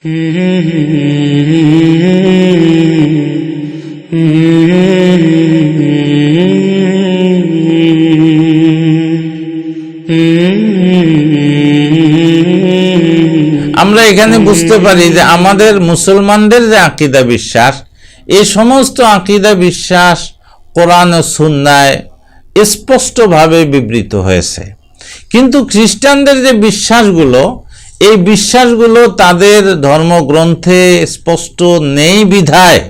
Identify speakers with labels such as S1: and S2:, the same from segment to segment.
S1: আমরা এখানে বুঝতে পারি যে আমাদের মুসলমানদের যে আকীদা বিশ্বাস, এই সমস্ত আকীদা বিশ্বাস কোরআন ও সুন্নায় স্পষ্টভাবে বিবৃত হয়েছে। কিন্তু খ্রিস্টানদের যে বিশ্বাসগুলো, এই বিশ্বাসগুলো তাদের ধর্মগ্রন্থে স্পষ্ট নেই বিধায়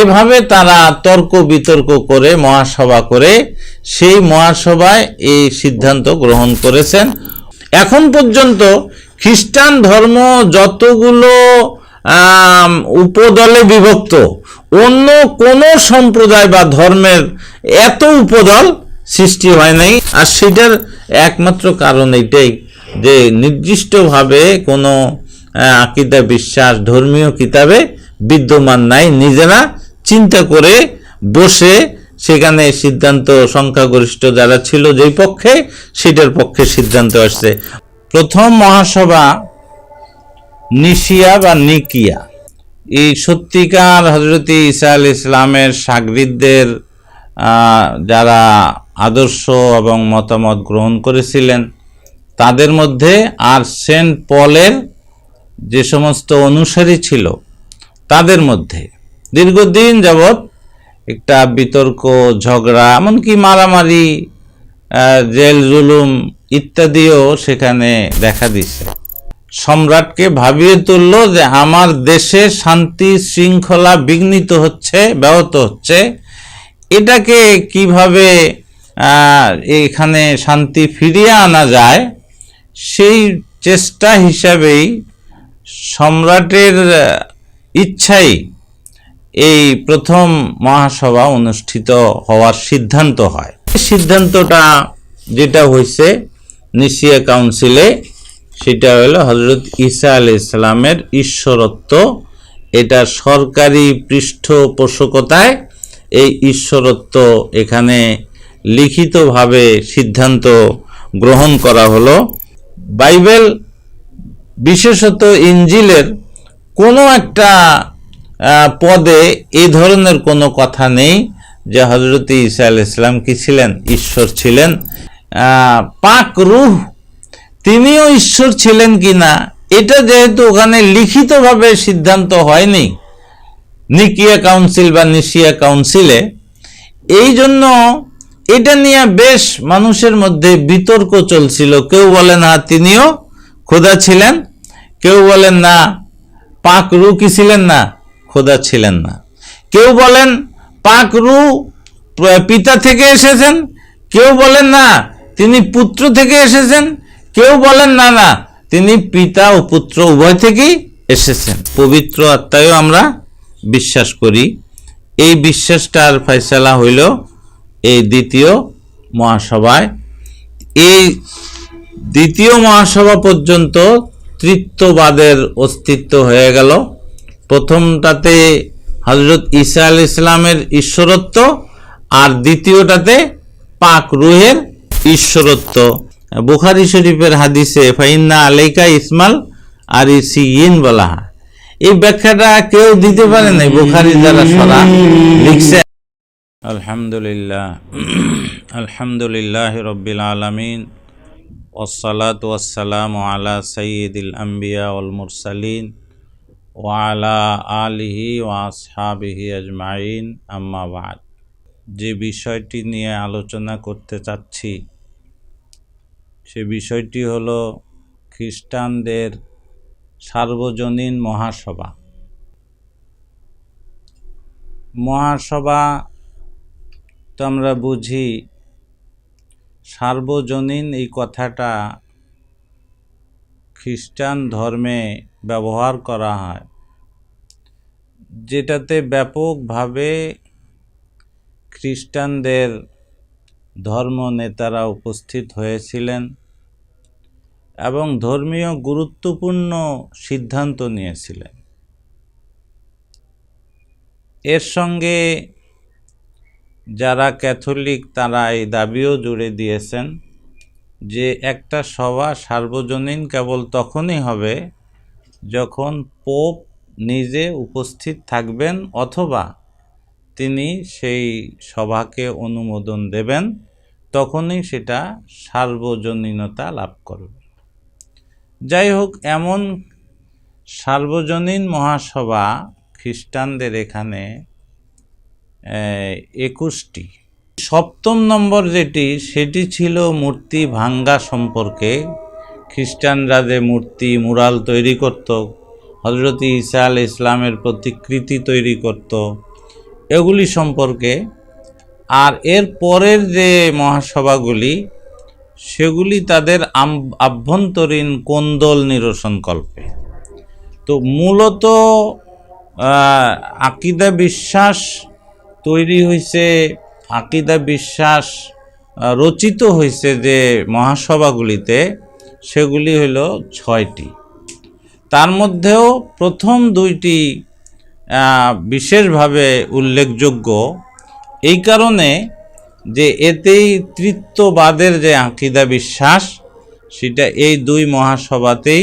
S1: এভাবে তারা তর্ক বিতর্ক করে মহাসভা করে সেই মহাসভায় এই সিদ্ধান্ত গ্রহণ করেছেন। এখন পর্যন্ত খ্রিস্টান ধর্ম যতগুলো উপদলে বিভক্ত, অন্য কোনো সম্প্রদায় বা ধর্মের এত উপদল সৃষ্টি হয় নাই। আর সেটার একমাত্র কারণ এটাই যে নির্দিষ্টভাবে কোনো আকীদা বিশ্বাস ধর্মীয় কিতাবে বিদ্যমান নাই। নিজেরা চিন্তা করে বসে সেখানে সিদ্ধান্ত, সংখ্যাগরিষ্ঠ যারা ছিল যেই পক্ষে, সেটার পক্ষে সিদ্ধান্ত আসছে। প্রথম মহাসভা নিসিয়া বা নিকিয়া, এই সত্যিকার হযরত ঈসা আলাইহিস সালামের শাগরিদদের যারা আদর্শ এবং মতামত গ্রহণ করেছিলেন তাদের মধ্যে, আর সেন্ট পলের যে সমস্ত অনুসারী ছিল তাদের মধ্যে দীর্ঘদিন যাবৎ একটা বিতর্ক, ঝগড়া, এমনকি মারামারি, জেল জুলুম ইত্যাদিও সেখানে দেখা দিচ্ছে। সম্রাটকে ভাবিয়ে তুলল যে আমার দেশে শান্তি শৃঙ্খলা বিঘ্নিত হচ্ছে, ব্যাহত হচ্ছে, এটাকে কিভাবে এখানে শান্তি ফিরিয়ে আনা যায়, সেই চেষ্টা হিসাবেই সম্রাটের ইচ্ছাই এই প্রথম মহাসভা অনুষ্ঠিত হওয়ার সিদ্ধান্ত হয়। সিদ্ধান্তটা যেটা হয়েছে নিসিয়া কাউন্সিলে, সেটা হলো হযরত ঈসা আলাইহিস সালামের ঈশ্বরত্ব। এটা সরকারি পৃষ্ঠপোষকতায় এই ঈশ্বরত্ব এখানে লিখিতভাবে সিদ্ধান্ত গ্রহণ করা হলো। বাইবেল, বিশেষত ইনজিলের কোনো একটা পদে এই ধরনের কোনো কথা নেই যে হযরত ঈসা আলাইহিস সালাম কি ছিলেন? ঈশ্বর ছিলেন। পাক রূহ তিনিও ঈশ্বর ছিলেন কিনা, এটা যেহেতু ওখানে লিখিতভাবে সিদ্ধান্ত হয়নি নিকিয়া কাউন্সিল বা নিসিয়া কাউন্সিলে, এই জন্য এটা নিয়ে বেশ মানুষের মধ্যে বিতর্ক চলছিল। কেউ বলেন না তিনিও খোদা ছিলেন, কেউ বলেন না পাক রূহ কি ছিলেন না, খোদা ছিলেন না। কেউ বলেন পাক রূহ পিতা থেকে এসেছেন, কেউ বলেন না তিনি পুত্র থেকে এসেছেন, কেউ বলেন না না তিনি পিতা ও পুত্র উভয় থেকেই এসেছেন। পবিত্র আত্মায়ও আমরা বিশ্বাস করি। এই বিশ্বাসটার ফয়সালা হইল এই দ্বিতীয় মহাসভায়। এই দ্বিতীয় মহাসভা পর্যন্ত তৃতীয়বাদের অস্তিত্ব হয়ে গেল। প্রথমটাতে হযরত ঈসা আলাইহিস সালামের ঈশ্বরত্ব, আর দ্বিতীয়টাতে পাক রূহের ঈশ্বরত্ব। বুখারী শরীফের হাদিসে ফাইন্না আলাইকা ইসমাল আরিসিয়িন বলা হয়। এই ব্যাখ্যাটা কেউ দিতে পারে নাই, বুখারী যারা সরা লিখছে। আলহামদুলিল্লাহ, আলহামদুলিল্লাহি রাব্বিল আলামিন, ওয়াসসালাতু ওয়াসসালামু আলা সাইয়্যিদিল আম্বিয়া ওয়াল মুরসালিন ওয়া আলা আলিহি ওয়া আসহাবিহি আজমাইন, আম্মা বা'দ। যে বিষয়টি নিয়ে আলোচনা করতে চাচ্ছি সে বিষয়টি হলো খ্রিস্টানদের সার্বজনীন মহাসভা। মহাসভা তো আমরা বুঝি, সার্বজনীন এই কথাটা খ্রিস্টান ধর্মে ব্যবহার করা হয়, যেটাতে ব্যাপকভাবে খ্রিস্টানদের ধর্ম নেতারা উপস্থিত হয়েছিলেন এবং ধর্মীয় গুরুত্বপূর্ণ সিদ্ধান্ত নিয়েছিলেন। এর সঙ্গে যারা ক্যাথলিক তারা এই দাবিও জুড়ে দিয়েছেন যে একটা সভা সার্বজনীন কেবল তখনই হবে যখন পোপ নিজে উপস্থিত থাকবেন অথবা তিনি সেই সভাকে অনুমোদন দেবেন, তখনই সেটা সার্বজনীনতা লাভ করবে। যাই হোক, এমন সার্বজনীন মহাসভা খ্রিস্টানদের এখানে 21টি। 7ম নম্বর যেটি, সেটি ছিল মূর্তি ভাঙ্গা সম্পর্কে। খ্রিস্টানরা যে মূর্তি মুরাল তৈরি করত, হযরত ঈসা আলাইহিস ইসলামের প্রতিকৃতি তৈরি করত, এগুলি সম্পর্কে। আর এর পরের যে মহাসভাগুলি, সেগুলি তাদের আভ্যন্তরীণ কোন্দল নিরসনকল্পে। তো মূলত আকিদা বিশ্বাস তৈরি হয়েছে, আকিদা বিশ্বাস রচিত হয়েছে যে মহাসভাগুলিতে, সেগুলি হলো 6টি। তার মধ্যেও প্রথম 2টি বিশেষভাবে উল্লেখযোগ্য এই কারণে যে এতেই তৃত্ববাদের যে আকিদা বিশ্বাস, সেটা এই 2 মহাসভাতেই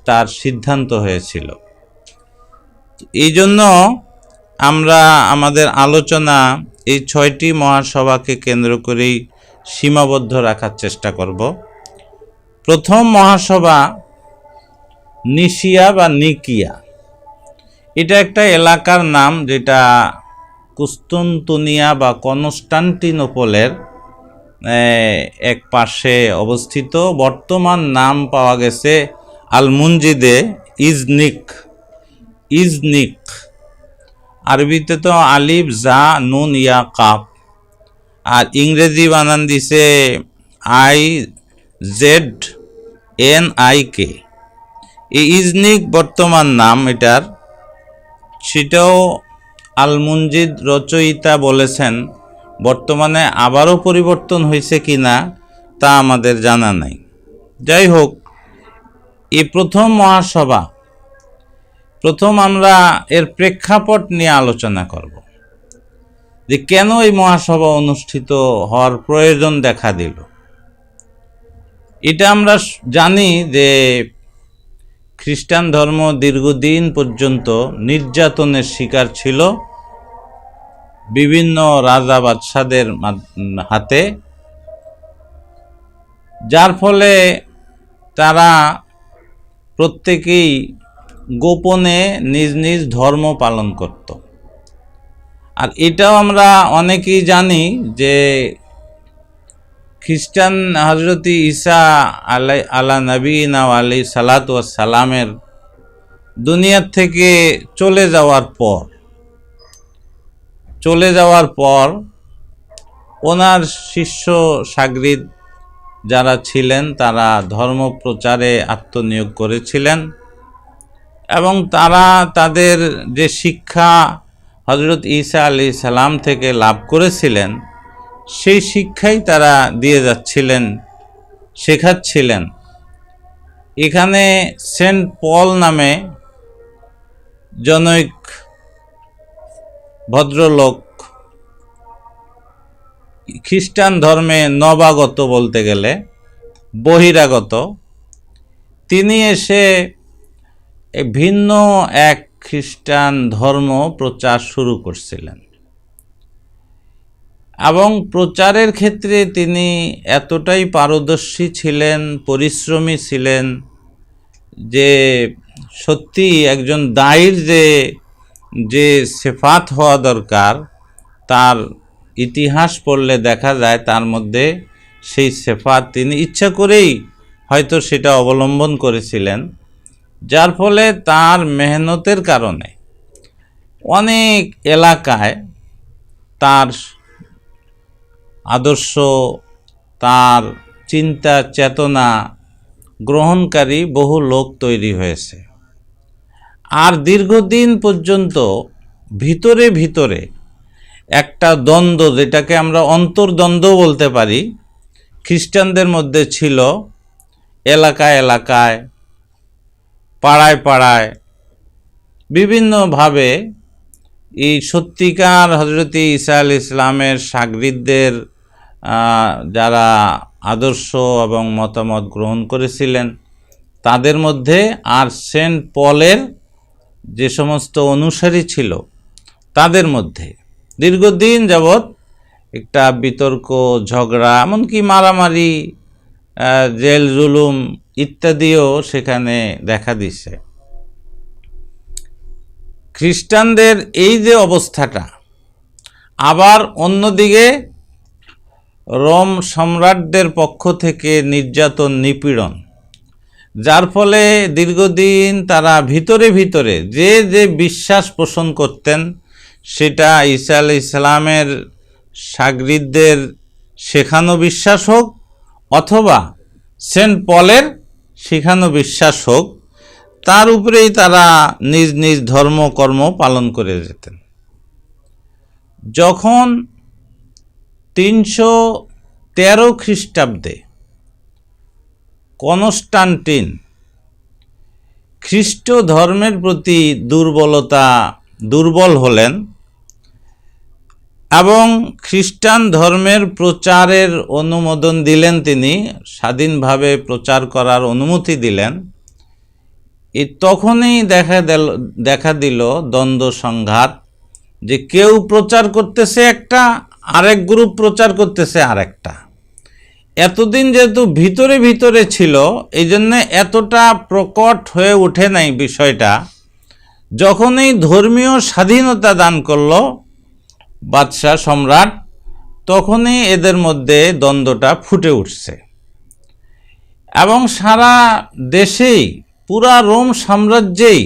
S1: তার সিদ্ধান্ত হয়েছিল। এই জন্য আমরা আমাদের আলোচনা এই 6টি মহাসভাকে কেন্দ্র করেই সীমাবদ্ধ রাখার চেষ্টা করব। প্রথম মহাসভা নিসিয়া বা নিকিয়া, এটা একটা এলাকার নাম যেটা কুস্তুনতুনিয়া বা কনস্টান্টিনোপলের এক পাশে অবস্থিত। বর্তমান নাম পাওয়া গেছে আল-মুনজিদে ইজনিক। আরবিতে তো আলিফ জা নুন ইয়া কাপ, আর ইংরেজি বানান দিছে IZNIK। এই ইজনিক বর্তমান নাম এটার, সেটাও আল-মুনজিদ রচয়িতা বলেছেন। বর্তমানে আবারও পরিবর্তন হয়েছে কিনা তা আমাদের জানা নাই। যাই হোক, এই প্রথম মহাসভা, প্রথম আমরা এর প্রেক্ষাপট নিয়ে আলোচনা করব যে কেন এই মহাসভা অনুষ্ঠিত হওয়ার প্রয়োজন দেখা দিল। এটা আমরা জানি যে খ্রিস্টান ধর্ম দীর্ঘদিন পর্যন্ত নির্যাতনের শিকার ছিল বিভিন্ন রাজা বাদশাদের হাতে, যার ফলে তারা প্রত্যেকেই গোপনে নিজ নিজ ধর্ম পালন করত। আর এটাও আমরা অনেকেই জানি যে খ্রিস্টান হযরত ঈসা আলা নবীনা আলাইহিস সালাতু ওয়াস সালামের দুনিয়ার থেকে চলে যাওয়ার পর ওনার শিষ্য শাগরিদ যারা ছিলেন তারা ধর্ম প্রচারে আত্মনিয়োগ করেছিলেন, এবং তারা তাদের যে শিক্ষা হযরত ঈসা আলাইহিস সালাম থেকে লাভ করেছিলেন, সেই শিক্ষাই তারা দিয়ে যাচ্ছিলেন, শেখাচ্ছিলেন। এখানে সেন্ট পল নামে জনৈক ভদ্রলোক, খ্রিস্টান ধর্মে নবাগত, বলতে গেলে বহিরাগত, তিনি এসে ভিন্ন এক খ্রিস্টান ধর্ম প্রচার শুরু করছিলেন। এবং প্রচারের ক্ষেত্রে তিনি এতটাই পারদর্শী ছিলেন, পরিশ্রমী ছিলেন যে সত্যি একজন দায়ীর যে সিফাত হওয়া দরকার, তার ইতিহাস পড়লে দেখা যায় তার মধ্যে সেই সিফাত তিনি ইচ্ছা করেই হয়তো সেটা অবলম্বন করেছিলেন, যার ফলে তার মেহনতের কারণে অনেক এলাকায় তার আদর্শ, তার চিন্তা চেতনা গ্রহণকারী বহু লোক তৈরি হয়েছে। আর দীর্ঘদিন পর্যন্ত ভিতরে ভিতরে একটা দ্বন্দ্ব, যেটাকে আমরা অন্তর্দ্বন্দ্ব বলতে পারি, খ্রিস্টানদের মধ্যে ছিল। এলাকায় এলাকায়, পাড়ায় পাড়ায় বিভিন্নভাবে এই সত্যিকার হযরত ঈসা আলাইহিস ইসলামের শাগরিদদের যারা আদর্শ এবং মতামত গ্রহণ করেছিলেন, তাদের মধ্যে আর সেন্ট পলের যে সমস্ত অনুসারী ছিল তাদের মধ্যে দীর্ঘদিন যাবৎ একটা বিতর্ক, ঝগড়া, এমনকি মারামারি, জেল জুলুম ইত্যাদিও সেখানে দেখা দিছে। খ্রিস্টানদের এই যে অবস্থাটা, আবার অন্যদিকে রোম সম্রাটদের পক্ষ থেকে নির্যাতন, নিপীড়ন, যার ফলে দীর্ঘদিন তারা ভিতরে ভিতরে যে বিশ্বাস পোষণ করতেন, সেটা ঈসা আলাইহিস সালামের শাগরিদদের শেখানো বিশ্বাস হোক অথবা সেন্ট পলের শেখানো বিশ্বাস হোক, তার উপরেই তারা নিজ নিজ ধর্মকর্ম পালন করে যেতেন। যখন 313 খ্রিস্টাব্দে কনস্টান্টিন খ্রিস্ট ধর্মের প্রতি দুর্বল হলেন এবং খ্রিস্টান ধর্মের প্রচারের অনুমোদন দিলেন, তিনি স্বাধীনভাবে প্রচার করার অনুমতি দিলেন। তখনই দেখা দিল দ্বন্দ্ব সংঘাত, যে কেউ প্রচার করতেছে একটা, আরেক গ্রুপ প্রচার করতেছে আরেকটা। এতদিন যেহেতু ভিতরে ভিতরে ছিল, এই জন্যে এতটা প্রকট হয়ে ওঠে নাই বিষয়টা। যখনই ধর্মীয় স্বাধীনতা দান করল বাদশাহ সম্রাট, তখনই এদের মধ্যে দ্বন্দ্বটা ফুটে উঠছে এবং সারা দেশেই, পুরা রোম সাম্রাজ্যেই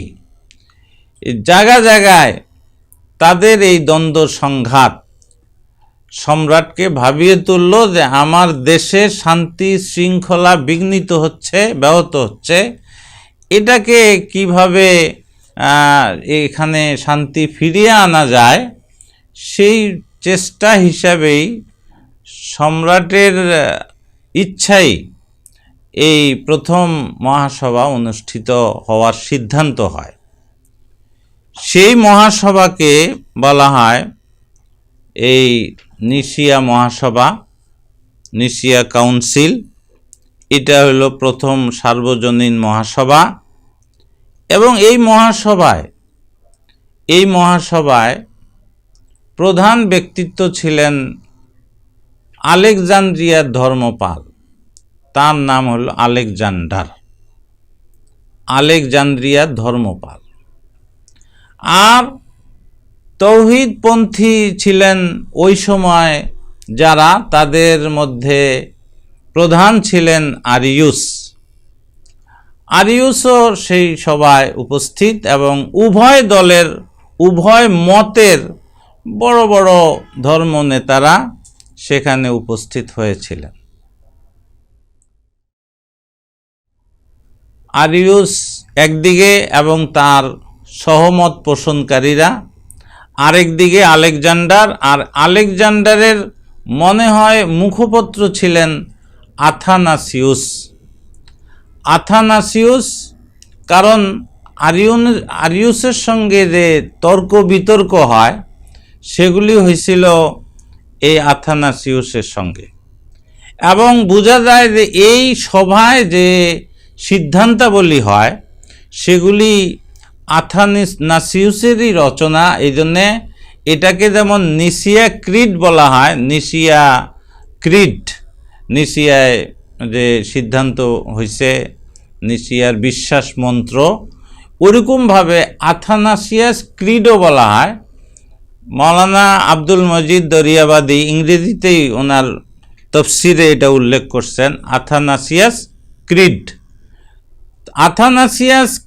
S1: জায়গা জায়গায় তাদের এই দ্বন্দ্ব সংঘাত সম্রাটকে ভাবিয়ে তুলল যে আমার দেশে শান্তি শৃঙ্খলা বিঘ্নিত হচ্ছে, ব্যাহত হচ্ছে, এটাকে কিভাবে এখানে শান্তি ফিরিয়ে আনা যায়, সেই চেষ্টা হিসাবেই সম্রাটের ইচ্ছাই এই প্রথম মহাসভা অনুষ্ঠিত হওয়ার সিদ্ধান্ত হয়। সেই মহাসভাকে বলা হয় এই নিসিয়া মহাসভা, নিসিয়া কাউন্সিল। এটা হলো প্রথম সার্বজনীন মহাসভা এবং এই মহাসভায় প্রধান ব্যক্তিত্ব ছিলেন আলেকজান্দ্রিয়ার ধর্মপাল, তার নাম হলো আলেকজান্দ্রিয়ার ধর্মপাল। আর তৌহিদপন্থী ছিলেন ওই সময় যারা, তাদের মধ্যে প্রধান ছিলেন আরিয়ুসও সেই সভায় উপস্থিত এবং উভয় দলের, উভয় মতের বড় বড় ধর্ম নেতারা সেখানে উপস্থিত হয়েছিলেন। আরিয়ুস একদিকে এবং তার সহমত পোষণকারীরা আরেকদিকে আলেকজান্ডার, আর আলেকজান্ডারের মনে হয় মুখপত্র ছিলেন আথানাসিউস, কারণ আরিয়ুসের সঙ্গে যে তর্ক বিতর্ক হয় সেগুলি হয়েছিল এই আথানাসিউসের সঙ্গে। এবং বোঝা যায় যে এই সভায় যে সিদ্ধান্তাবলী হয় সেগুলি আথানাসিউসেরই রচনা। এই জন্যে এটাকে যেমন নিসিয়া ক্রিড বলা হয়, নিসিয়ায় যে সিদ্ধান্ত হয়েছে, নিসিয়ার বিশ্বাস মন্ত্র, ওরকমভাবে আথানাসিয়াস ক্রিডও বলা হয়। মৌলানা আব্দুল মজিদ দরিয়াবাদী ইংরেজিতেই ওনার তফসিরে এটা উল্লেখ করছেন, আথানাসিয়াস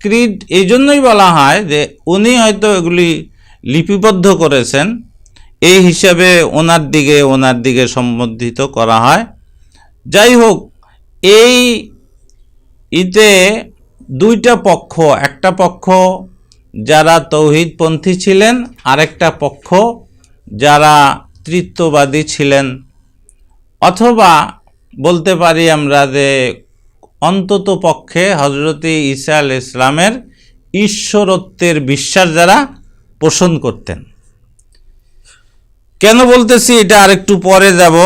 S1: ক্রিড এই জন্যই বলা হয় যে উনি হয়তো এগুলি লিপিবদ্ধ করেছেন, এই হিসাবে ওনার দিকে সম্বোধিত করা হয়। যাই হোক, এতে দুইটা পক্ষ, একটা পক্ষ যারা তৌহিদপন্থী ছিলেন, আরেকটা পক্ষ যারা তৃত্ববাদী ছিলেন, অথবা বলতে পারি আমরা যে অন্তত পক্ষে হযরতে ঈসা আলাইহিস সালামের ঈশ্বরত্বের বিশ্বাস যারা পোষণ করতেন। কেন বলতেছি এটা আরেকটু পরে যাব।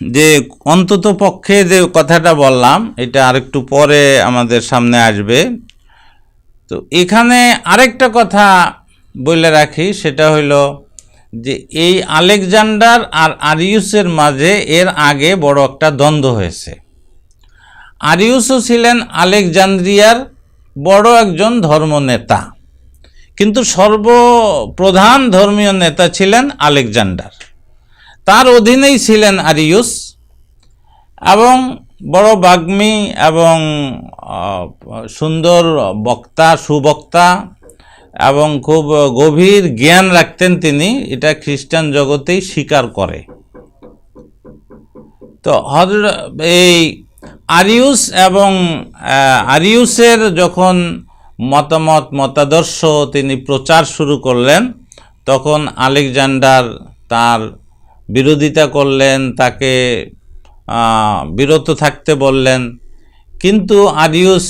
S1: যে অন্তত পক্ষে যে কথাটা বললাম এটা আরেকটু পরে আমাদের সামনে আসবে। তো এখানে আরেকটা কথা বলে রাখি, সেটা হলো যে এই আলেকজান্ডার আর আরিউসের মাঝে এর আগে বড় একটা দ্বন্দ্ব হয়েছে। আরিউসও ছিলেন আলেকজান্দ্রিয়ার বড় একজন ধর্মনেতা, কিন্তু সর্বপ্রধান ধর্মীয় নেতা ছিলেন আলেকজান্ডার। তার অধীনেই ছিলেন আরিউস, এবং বড় বাগ্মী এবং সুন্দর বক্তা, সুবক্তা এবং খুব গভীর জ্ঞান রাখতেন তিনি, এটা খ্রিস্টান জগতেই স্বীকার করে। তো এই আরিউস এবং আরিউসের যখন মতাদর্শ তিনি প্রচার শুরু করলেন, তখন আলেকজান্ডার তার বিরোধিতা করলেন, তাকে বিরত থাকতে বললেন। কিন্তু আরিউস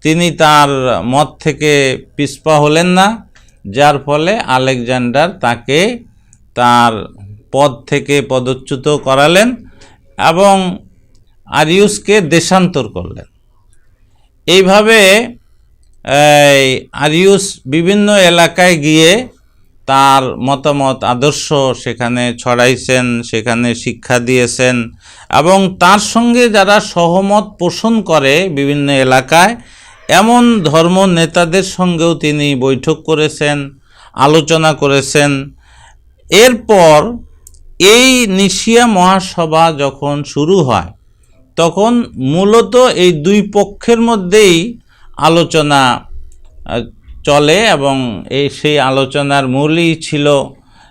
S1: তিনি তার মত থেকে পিছপা হলেন না, যার ফলে আলেকজান্ডার তাকে তার পদ থেকে পদচ্যুত করালেন এবং আরিউসকে দেশান্তর করলেন। এইভাবে আরিউস বিভিন্ন এলাকায় গিয়ে তার মতামত আদর্শ সেখানে ছড়াইছেন, সেখানে শিক্ষা দিয়েছেন, এবং তার সঙ্গে যারা সহমত পোষণ করে বিভিন্ন এলাকায় এমন ধর্ম নেতাদের সঙ্গেও তিনি বৈঠক করেছেন, আলোচনা করেছেন। এরপর এই নিশিয়া মহাসভা যখন শুরু হয়, তখন মূলত এই দুই পক্ষের মধ্যেই আলোচনা চলে, এবং সেই আলোচনার মূলই ছিল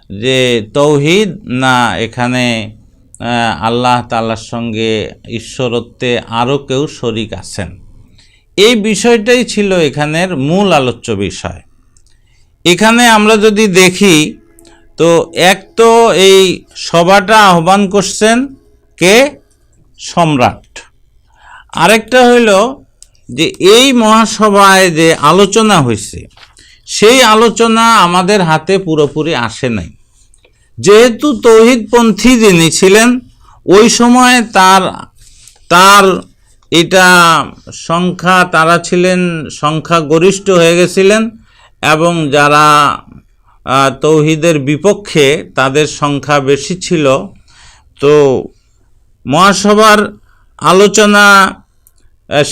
S1: যে তৌহিদ না এখানে আল্লাহ তাআলার সঙ্গে ঈশ্বরত্বে আরও কেউ শরীক আছেন। এই বিষয়টাই ছিল এখানের মূল আলোচ্য বিষয়। এখানে আমরা যদি দেখি তো এক তো এই সভাটা আহ্বান করছেন কে? সম্রাট। আরেকটা হইল যে এই মহাসভায় যে আলোচনা হয়েছে সেই আলোচনা আমাদের হাতে পুরোপুরি আসে নাই, যেহেতু তৌহিদপন্থী যিনি ছিলেন ওই সময় তার এটা সংখ্যা, তারা ছিলেন সংখ্যাগরিষ্ঠ হয়ে গেছিলেন, এবং যারা তৌহিদের বিপক্ষে তাদের সংখ্যা বেশি ছিল। তো মহাসভার আলোচনা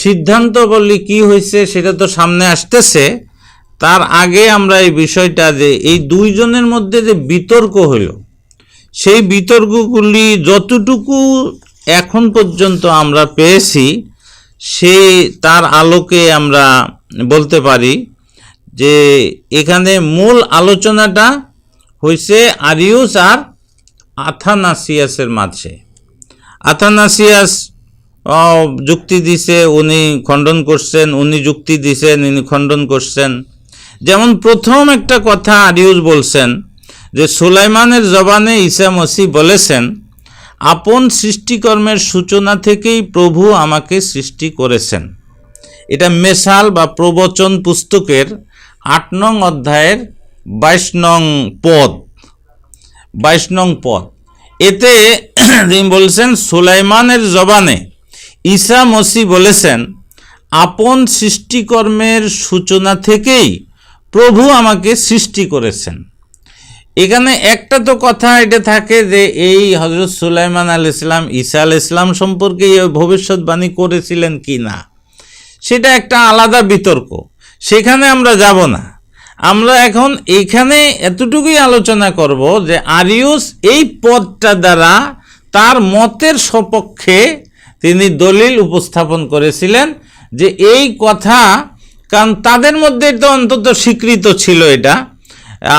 S1: সিদ্ধান্ত বললি কি হয়েছে সেটা তো সামনে আসতেছে। তার আগে আমরা এই বিষয়টা যে এই দুইজনের মধ্যে যে বিতর্ক হইল, সেই বিতর্কগুলি যতটুকু এখন পর্যন্ত আমরা পেয়েছি সেই তার আলোকে আমরা বলতে পারি যে এখানে মূল আলোচনাটা হয়েছে আরিউস আর আথানাসিয়াসের মাঝে। আথানাসিয়াস যুক্তি দিছে, উনি খণ্ডন করছেন, উনি যুক্তি দিছেন, উনি খণ্ডন করছেন। যেমন প্রথম একটা কথা আরিউস বলছেন যে সুলাইমানের জবানে ঈসা মসিহ বলেছেন, আপন সৃষ্টিকর্মের সূচনা থেকেই প্রভু আমাকে সৃষ্টি করেছেন। এটা মেসাল বা প্রবচন পুস্তকের 8 নং অধ্যায়ের 22 নং পদ। এতে তিনি বলছেন সুলাইমানের জবানে ঈসা মসিহ বলেছেন, আপন সৃষ্টিকর্মের সূচনা থেকেই প্রভু আমাকে সৃষ্টি করেছেন। এখানে একটা তো কথা এটা থাকে যে এই হযরত সুলাইমান আলাইহিস সালাম ঈসা আলাইহিস সালাম সম্পর্কে ভবিষ্যৎবাণী করেছিলেন কি না, সেটা একটা আলাদা বিতর্ক, সেখানে আমরা যাব না। আমরা এখন এখানে এতটুকুই আলোচনা করব যে আরিউস এই পদটা দ্বারা তার মতের সপক্ষে তিনি দলিল উপস্থাপন করেছিলেন যে এই কথা, কারণ তাদের মধ্যে তো অন্তত স্বীকৃত ছিল এটা।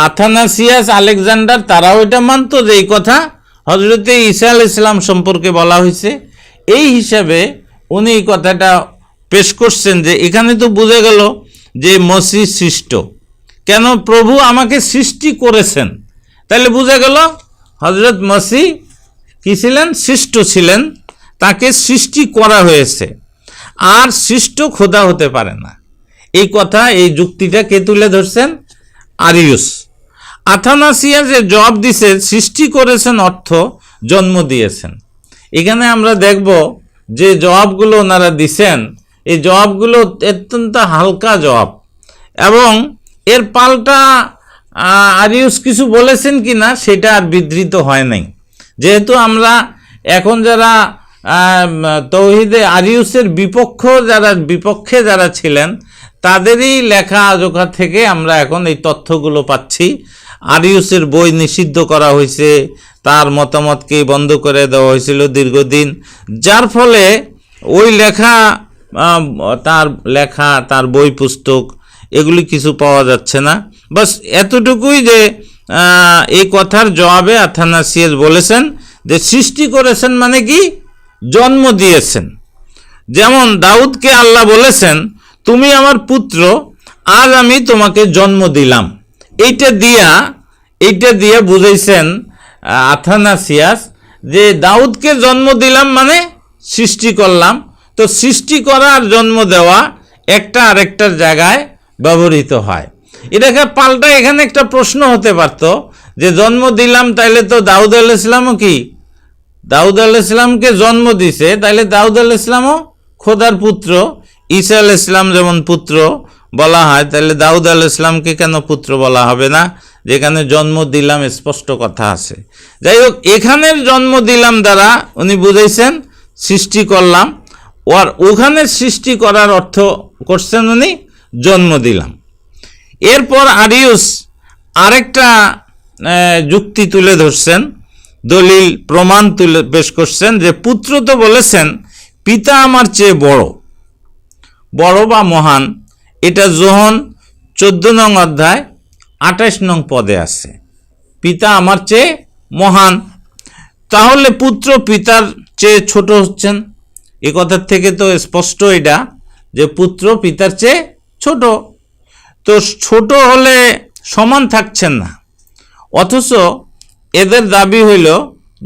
S1: আথানাসিয়াস, আলেকজান্ডার তারাও এটা মানত যে এই কথা হযরতে ঈসা আলাইহিস সালাম সম্পর্কে বলা হয়েছে। এই হিসাবে উনি এই কথাটা পেশ করছেন যে এখানে তো বুঝে গেল যে মসিহ সৃষ্ট, কেন প্রভু আমাকে সৃষ্টি করেছেন, তাহলে বুঝে গেল হযরত মসিহ কি ছিলেন? সৃষ্ট ছিলেন, তাকে সৃষ্টি করা হয়েছে, আর সৃষ্ট খোদা হতে পারে না। এই কথা, এই যুক্তিটা কে তুলে ধরছেন? আরিউস। আথানাসিয়াস যে জবাব দিছে সৃষ্টি করেছেন অর্থ জন্ম দিয়েছেন, এখানে আমরা দেখব যে জবাবগুলো ওনারা দিছেন, এই জবাবগুলো অত্যন্ত হালকা জবাব, এবং এর পাল্টা আরিউস কিছু বলেছেন কি না সেটা আর বিধৃত হয় নাই। যেহেতু আমরা এখন যারা তৌহিদে আরিউসের বিপক্ষে যারা ছিলেন তাদেরই লেখা আজোখা থেকে আমরা এখন এই তথ্যগুলো পাচ্ছি। আরিউসের বই নিষিদ্ধ করা হয়েছে, তার মতামতকে বন্ধ করে দেওয়া হয়েছিল দীর্ঘদিন, যার ফলে ওই তার বই পুস্তক এগুলি কিছু পাওয়া যাচ্ছে না। বাস এতটুকুই যে এই কথার জবাবে আথানাসিয়াস বলেছেন যে সৃষ্টি করেছেন মানে কি, জন্ম দিয়েছেন। যেমন দাউদকে আল্লাহ বলেছেন তুমি আমার পুত্র, আজ আমি তোমাকে জন্ম দিলাম। এইটা দিয়া বুঝাইছেন আথানাসিয়াস যে দাউদকে জন্ম দিলাম মানে সৃষ্টি করলাম। তো সৃষ্টি করা আর জন্ম দেওয়া একটা আরেকটার জায়গায় ব্যবহৃত হয়। এটাকে পাল্টা এখানে একটা প্রশ্ন হতে পারত যে জন্ম দিলাম, তাইলে তো দাউদ আলাইহিস সালামও কি, দাউদ আলাইহিস সালামকে জন্ম দিছে, তাইলে দাউদ আলাইহিস সালামও খোদার পুত্র। ঈসা আলাইহিস সালাম যেমন পুত্র বলা হয়, তাহলে দাউদ আলাইহিস সালামকে কেন পুত্র বলা হবে না, যেখানে জন্ম দিলাম স্পষ্ট কথা আছে। যাই হোক, এখানের জন্ম দিলাম দ্বারা উনি বুঝাইছেন সৃষ্টি করলাম, আর ওখানে সৃষ্টি করার অর্থ করছেন উনি জন্ম দিলাম। এরপর আরিউস আরেকটা যুক্তি তুলে ধরছেন, দলিল প্রমাণ পেশ করছেন যে পুত্র তো বলেছেন পিতা আমার চেয়ে বড় বা মহান। এটা যোহন 14 নং অধ্যায় 28 নং পদে আছে, পিতা আমার চেয়ে মহান। তাহলে পুত্র পিতার চেয়ে ছোট হচ্ছেন। এ কথার থেকে তো স্পষ্ট এটা যে পুত্র পিতার চেয়ে ছোট। তো ছোট হলে সমান থাকছেন না, অথচ এদের দাবি হইল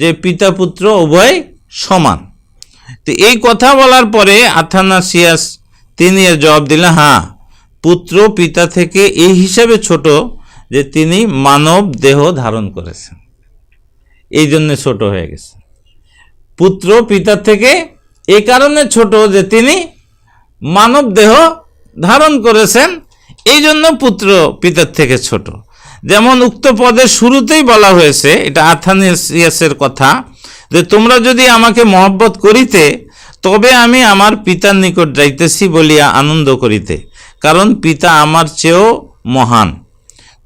S1: যে পিতা পুত্র উভয় সমান। তো এই কথা বলার পরে আথানাসিয়াস তিনি এর জবাব দিলেন, হ্যাঁ, পুত্র পিতা থেকে এই হিসাবে ছোট যে তিনি মানব দেহ ধারণ করেছেন, এই জন্য ছোট হয়ে গেছে। পুত্র পিতার থেকে এই কারণে ছোট যে তিনি মানব দেহ ধারণ করেছেন, এই জন্য পুত্র পিতার থেকে ছোট। যেমন উক্ত পদের শুরুতেই বলা হয়েছে, এটা আথানাসিয়াসের কথা, যে তোমরা যদি আমাকে মহব্বত করিতে তবে আমি আমার পিতার নিকট যাইতেছি বলিয়া আনন্দ করিতে, কারণ পিতা আমার চেয়েও মহান।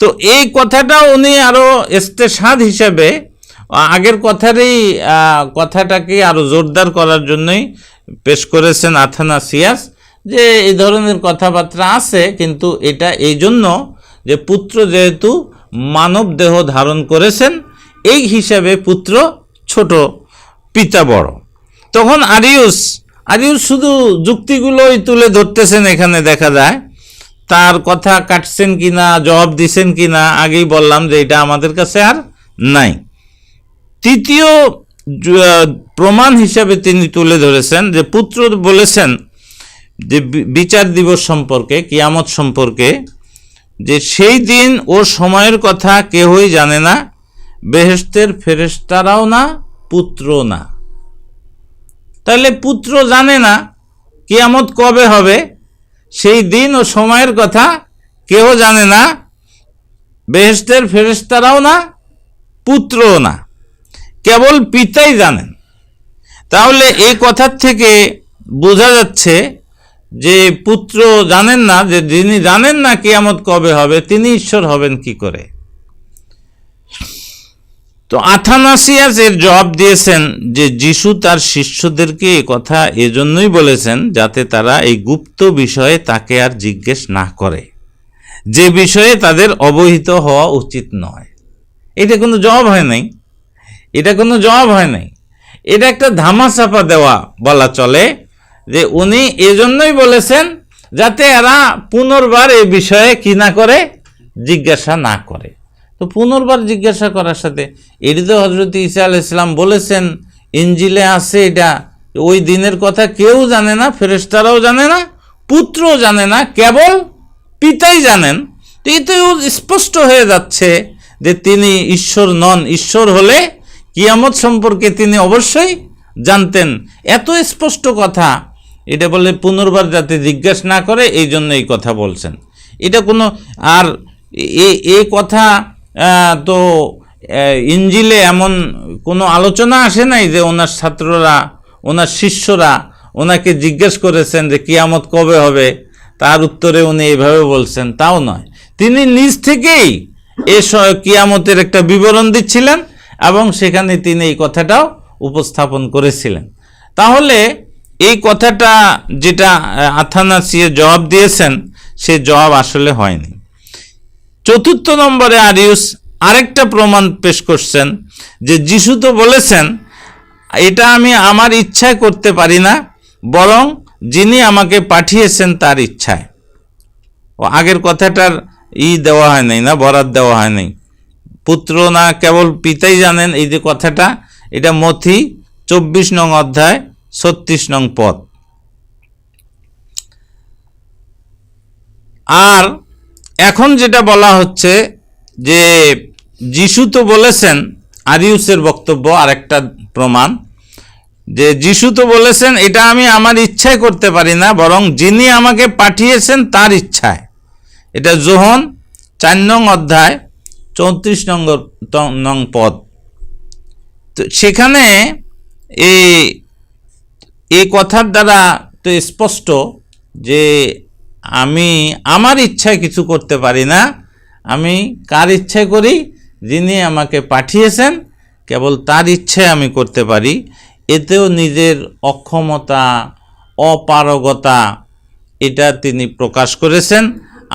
S1: তো এই কথাটা উনি আরও ইস্তেশহাদ হিসাবে আগের কথাটাকে আরও জোরদার করার জন্যই পেশ করেছেন আথানাসিয়াস, যে এই ধরনের কথাবার্তা আছে, কিন্তু এটা এই জন্য যে পুত্র যেহেতু মানব দেহ ধারণ করেছেন, এই হিসাবে পুত্র ছোট, পিতা বড়। তখন আরিউস শুধু যুক্তিগুলোই তুলে ধরতেছেন, এখানে দেখা যায় তার কথা কাটছেন কিনা, জবাব দিছেন কিনা আগেই বললাম যে এটা আমাদের কাছে আর নাই। তৃতীয় প্রমাণ হিসাবে তিনি তুলে ধরেছেন যে পুত্র বলেছেন যে বিচার দিবস সম্পর্কে, কিয়ামত সম্পর্কে, যে সেই দিন ও সময়ের কথা কেহই জানে না, বেহেশতের ফেরেশতারাও না, পুত্র না। তাহলে পুত্র জানে না কিয়ামত কবে হবে, সেই দিন ও সময়ের কথা কেউ জানে না, বেহেশতের ফেরেশতারাও না, পুত্রও না, কেবল পিতাই জানেন। তাহলে এই কথার থেকে বোঝা যাচ্ছে যে পুত্র জানেন না, যে যিনি জানেন না কিয়ামত কবে হবে তিনি ঈশ্বর হবেন কি করে। তো আথানাসিয়াস এর জবাব দিয়েছেন যে যিশু তার শিষ্যদেরকে এই কথা এজন্যই বলেছেন যাতে তারা এই গুপ্ত বিষয়ে তাকে আর জিজ্ঞেস না করে, যে বিষয়ে তাদের অবহিত হওয়া উচিত নয়। এটা কোনো জবাব হয় নাই, এটা একটা ধামাচাপা দেওয়া বলা চলে, যে উনি এজন্যই বলেছেন যাতে এরা পুনর্বার এই বিষয়ে কি না করে, জিজ্ঞাসা না করে। তো পুনর্বার জিজ্ঞাসা করার সাথে এটি তো হযরত ঈসা আলাইহিস সালাম বলেছেন, ইনজিলে আছে, এটা ওই দিনের কথা কেউ জানে না, ফেরেশতারাও জানে না, পুত্রও জানে না, কেবল পিতাই জানেন। তো এতে স্পষ্ট হয়ে যাচ্ছে যে তিনি ঈশ্বর নন। ঈশ্বর হলে কিয়ামত সম্পর্কে তিনি অবশ্যই জানতেন, এত স্পষ্ট কথা, এটা বলে পুনর্বার যাতে জিজ্ঞাসা না করে এই জন্য এই কথা বলছেন। এটা কোনো আর এই কথা তো ইনজিলে এমন কোনো আলোচনা আসে নাই যে ওনার ছাত্ররা, ওনার শিষ্যরা ওনাকে জিজ্ঞেস করেছেন যে কিয়ামত কবে হবে, তার উত্তরে উনি এইভাবে বলছেন, তাও নয়। তিনি নিজ থেকেই এ কিয়ামতের একটা বিবরণ দিচ্ছিলেন এবং সেখানে তিনি এই কথাটাও উপস্থাপন করেছিলেন। তাহলে এই কথাটা যেটা আথানাসিয়ে জবাব দিয়েছেন, সে জবাব আসলে হয়নি। চতুর্থ নম্বরে আরিউস আরেকটা প্রমাণ পেশ করছেন যে যিশু তো বলেছেন এটা আমি আমার ইচ্ছায় করতে পারি না, বরং যিনি আমাকে পাঠিয়েছেন তার ইচ্ছায়। ও আগের কথাটার দেওয়া হয় নাই না, বরাত দেওয়া হয় নাই। পুত্র না কেবল পিতাই জানেন, এই যে কথাটা, এটা মথি 24 নং অধ্যায় 36 নং পদ। আর এখন যেটা বলা হচ্ছে যে যিশু তো বলেছেন, আরিউসের বক্তব্য আরেকটা প্রমাণ যে যিশু তো বলেছেন এটা আমি আমার ইচ্ছায় করতে পারি না, বরং যিনি আমাকে পাঠিয়েছেন তার ইচ্ছায়। এটা যোহন 4 নং অধ্যায় 34 নং পদ। তো সেখানে এই কথার দ্বারা তো স্পষ্ট যে আমি আমার ইচ্ছায় কিছু করতে পারি না, আমি কার ইচ্ছায় করি? যিনি আমাকে পাঠিয়েছেন, কেবল তার ইচ্ছায় আমি করতে পারি। এতেও নিজের অক্ষমতা, অপারগতা এটা তিনি প্রকাশ করেছেন,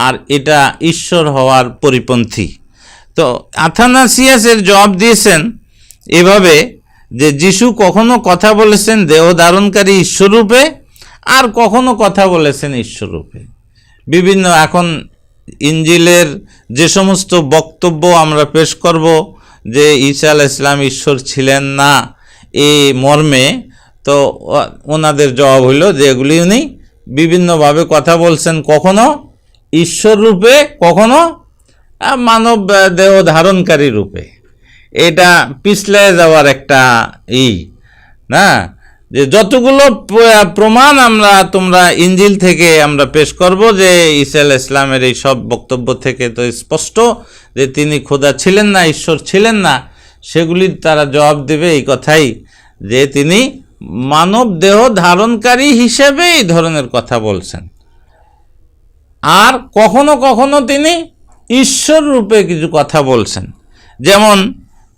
S1: আর এটা ঈশ্বর হওয়ার পরিপন্থী। তো আথানাসিয়াসের জবাব দিয়েছেন এভাবে যে যিশু কখনো কথা বলেছেন দেহ ধারণকারী ঈশ্বররূপে, আর কখনো কথা বলেছেন ঈশ্বররূপে। বিভিন্ন এখন ইনজিলের যে সমস্ত বক্তব্য আমরা পেশ করব যে ঈসা আলাইহিস সালাম ঈশ্বর ছিলেন না এই মর্মে, তো ওনাদের জবাব হইল যে এগুলি উনি বিভিন্নভাবে কথা বলছেন, কখনো ঈশ্বর রূপে, কখনো মানব দেহ ধারণকারী রূপে। এটা পিছলে যাওয়ার একটা না, যে যতগুলো প্রমাণ তোমরা ইনজিল থেকে আমরা পেশ করব যে ঈসা আলাইহিস সালামের এই সব বক্তব্য থেকে তো স্পষ্ট যে তিনি খোদা ছিলেন না, ঈশ্বর ছিলেন না, সেগুলির তারা জবাব দেবে এই কথাই যে তিনি মানব দেহ ধারণকারী হিসেবে এই ধরনের কথা বলছেন। আর কখনো কখনো তিনি ঈশ্বর রূপে কিছু কথা বলছেন। যেমন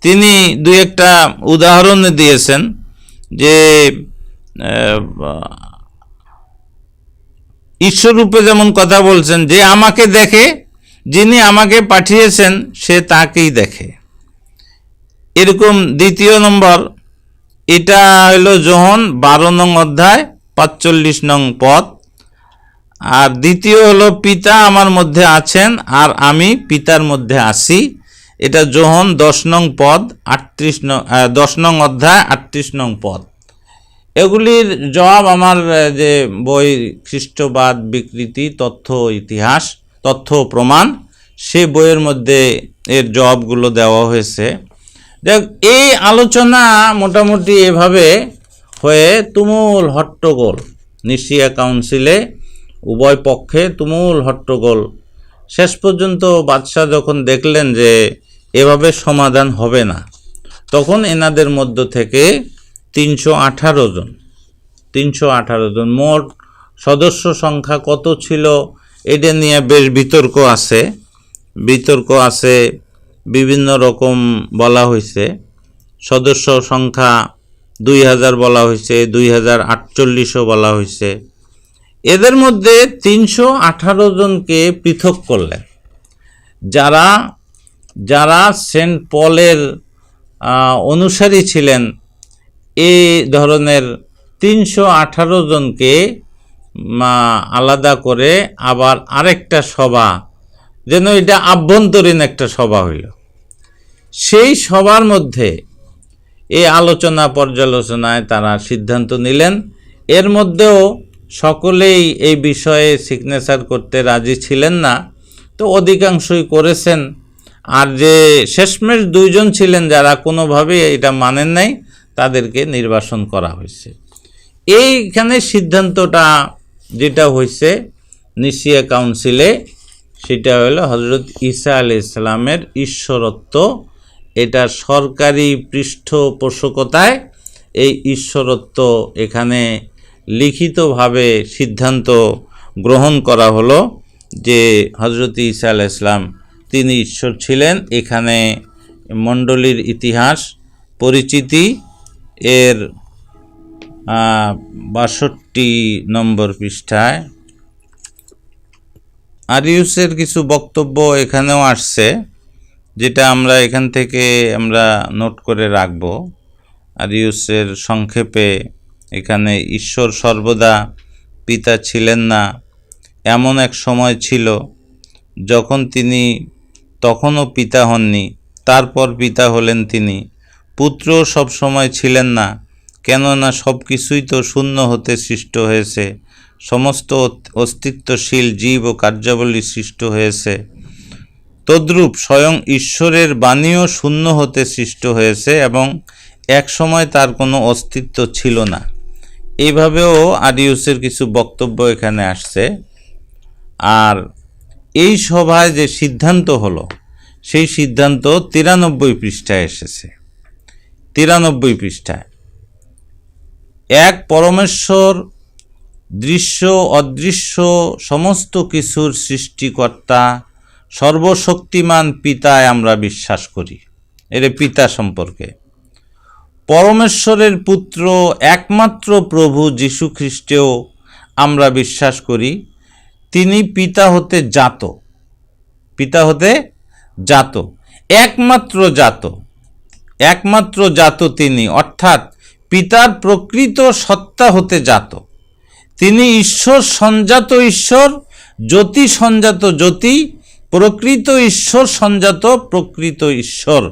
S1: তিনি দুই একটা উদাহরণ দিয়েছেন যে ঈশ্বর রূপে যেমন কথা বলছেন যে আমাকে দেখে, যিনি আমাকে পাঠিয়েছেন সে তাকেই দেখে। এরকম দ্বিতীয় নম্বর, এটা হলো যোহন 12 নং অধ্যায় 45 নং পদ। আর দ্বিতীয় হলো পিতা আমার মধ্যে আছেন আর আমি পিতার মধ্যে আছি। এটা যোহন 10 নং পদ 10 নং অধ্যায় 38 নং পদ। এগুলির জবাব আমার যে বই খ্রিস্টবাদ বিকৃতি তথ্য ইতিহাস তথ্য প্রমাণ, সে বইয়ের মধ্যে এর জবাবগুলো দেওয়া হয়েছে। দেখ, এই আলোচনা মোটামুটি এভাবে হয়ে তুমুল হট্টগোল, নিশিয়া কাউন্সিলে উভয় পক্ষে তুমুল হট্টগোল। শেষ পর্যন্ত বাদশাহ যখন দেখলেন যে এভাবে সমাধান হবে না, তখন এনাদের মধ্য থেকে 318 জন, মোট সদস্য সংখ্যা কত ছিল এটা নিয়ে বেশ বিতর্ক আছে, বিভিন্ন রকম বলা হয়েছে। সদস্য সংখ্যা 2000 বলা হয়েছে, 2048ও বলা হয়েছে। এদের মধ্যে 318 জনকে পৃথক করলেন, যারা সেন্ট পলের অনুসারী ছিলেন। এই ধরনের 318 জনকে আলাদা করে আবার আরেকটা সভা, যেন এটা আভ্যন্তরীণ একটা সভা হইল। সেই সভার মধ্যে এই আলোচনা পর্যালোচনায় তারা সিদ্ধান্ত নিলেন। এর মধ্যেও সকলেই এই বিষয়ে সিগনেচার করতে রাজি ছিলেন না, তো অধিকাংশই করেছেন। আর যে শেষমেশ 2 জন ছিলেন যারা কোনোভাবেই এটা মানেন নাই, তাদেরকে নির্বাসন করা হয়েছে। এইখানে সিদ্ধান্তটা যেটা হয়েছে নিসিয়া কাউন্সিলে, সেটা হলো হযরত ঈসা আলাইহিস সালামের ঈশ্বরত্ব, এটা সরকারি পৃষ্ঠপোষকতায় এই ঈশ্বরত্ব এখানে লিখিতভাবে সিদ্ধান্ত গ্রহণ করা হলো যে হযরত ঈসা আলাইহিস সালাম তিনি ঈশ্বর ছিলেন। এখানে মণ্ডলীর ইতিহাস পরিচিতি এর ৬২ নম্বর পৃষ্ঠায় আরিউসের কিছু বক্তব্য এখানেও আসছে, যেটা আমরা এখান থেকে আমরা নোট করে রাখব। আরিউসের সংক্ষেপে এখানে ঈশ্বর সর্বদা পিতা ছিলেন না, এমন এক সময় ছিল যখন তিনি তখনও পিতা হননি, তারপর পিতা হলেন তিনি। পুত্র সব সময় ছিলেন না, কেননা সব কিছুই তো শূন্য হতে সৃষ্ট হয়েছে, সমস্ত অস্তিত্বশীল জীব ও কার্যাবলী সৃষ্ট হয়েছে। তদ্রূপ স্বয়ং ঈশ্বরের বাণীও শূন্য হতে সৃষ্ট হয়েছে এবং এক সময় তার কোনো অস্তিত্ব ছিল না। এইভাবেও আরিউসের কিছু বক্তব্য এখানে আসছে। আর এই সভায় যে সিদ্ধান্ত হলো, সেই সিদ্ধান্ত 93 পৃষ্ঠায় এসেছে। 93 পৃষ্ঠায় এক পরমেশ্বর, দৃশ্য অদৃশ্য সমস্ত কিছুর সৃষ্টিকর্তা, সর্বশক্তিমান পিতায় আমরা বিশ্বাস করি। এর পিতা সম্পর্কে পরমেশ্বরের পুত্র একমাত্র প্রভু যীশু খ্রিস্টেও আমরা বিশ্বাস করি। তিনি পিতা হতে জাত, পিতা হতে জাত, একমাত্র জাত তিনি, অর্থাৎ পিতার প্রকৃত সত্তা হতে জাত। তিনি ঈশ্বর সঞ্জাত ঈশ্বর, জ্যোতি সঞ্জাত জ্যোতি, প্রকৃত ঈশ্বর সঞ্জাত প্রকৃত ঈশ্বর।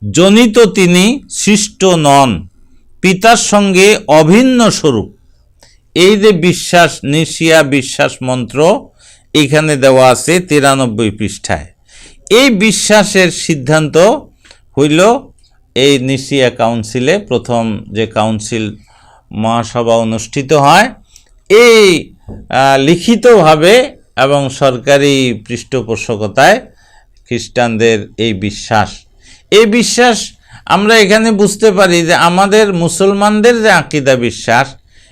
S1: জনিত তিনি, সৃষ্ট নন, পিতার সঙ্গে অভিন্ন স্বরূপ। এই যে বিশ্বাস, নিসিয়া বিশ্বাস মন্ত্র এখানে দেওয়া আছে 93 পৃষ্ঠায়। এই বিশ্বাসের সিদ্ধান্ত হইল এই নিসিয়া কাউন্সিলে, প্রথম যে কাউন্সিল মহাসভা অনুষ্ঠিত হয়, এই লিখিতভাবে এবং সরকারি পৃষ্ঠপোষকতায় খ্রিস্টানদের এই বিশ্বাস আমরা এখানে বুঝতে পারি যে আমাদের মুসলমানদের যে আকীদা বিশ্বাস,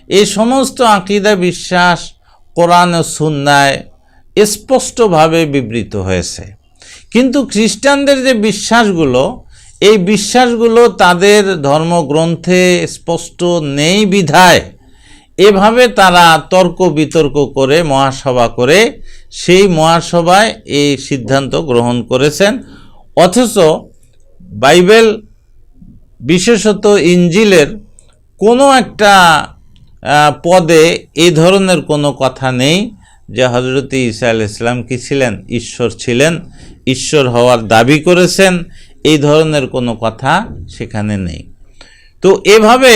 S1: এই সমস্ত আকীদা বিশ্বাস কোরআন ও সুন্নায় স্পষ্টভাবে বিবৃত হয়েছে। কিন্তু খ্রিস্টানদের যে বিশ্বাসগুলো, এই বিশ্বাসগুলো তাদের ধর্মগ্রন্থে স্পষ্ট নেই বিধায় এভাবে তারা তর্ক বিতর্ক করে মহাসভা করে সেই মহাসভায় এই সিদ্ধান্ত গ্রহণ করেছেন। অথচ বাইবেল, বিশেষত ইঞ্জিলের কোনো একটা পদে এই ধরনের কোনো কথা নেই যে হযরত ঈসা আলাইহিস সালাম কি ছিলেন, ঈশ্বর ছিলেন, ঈশ্বর হওয়ার দাবি করেছেন, এই ধরনের কোনো কথা সেখানে নেই। তো এভাবে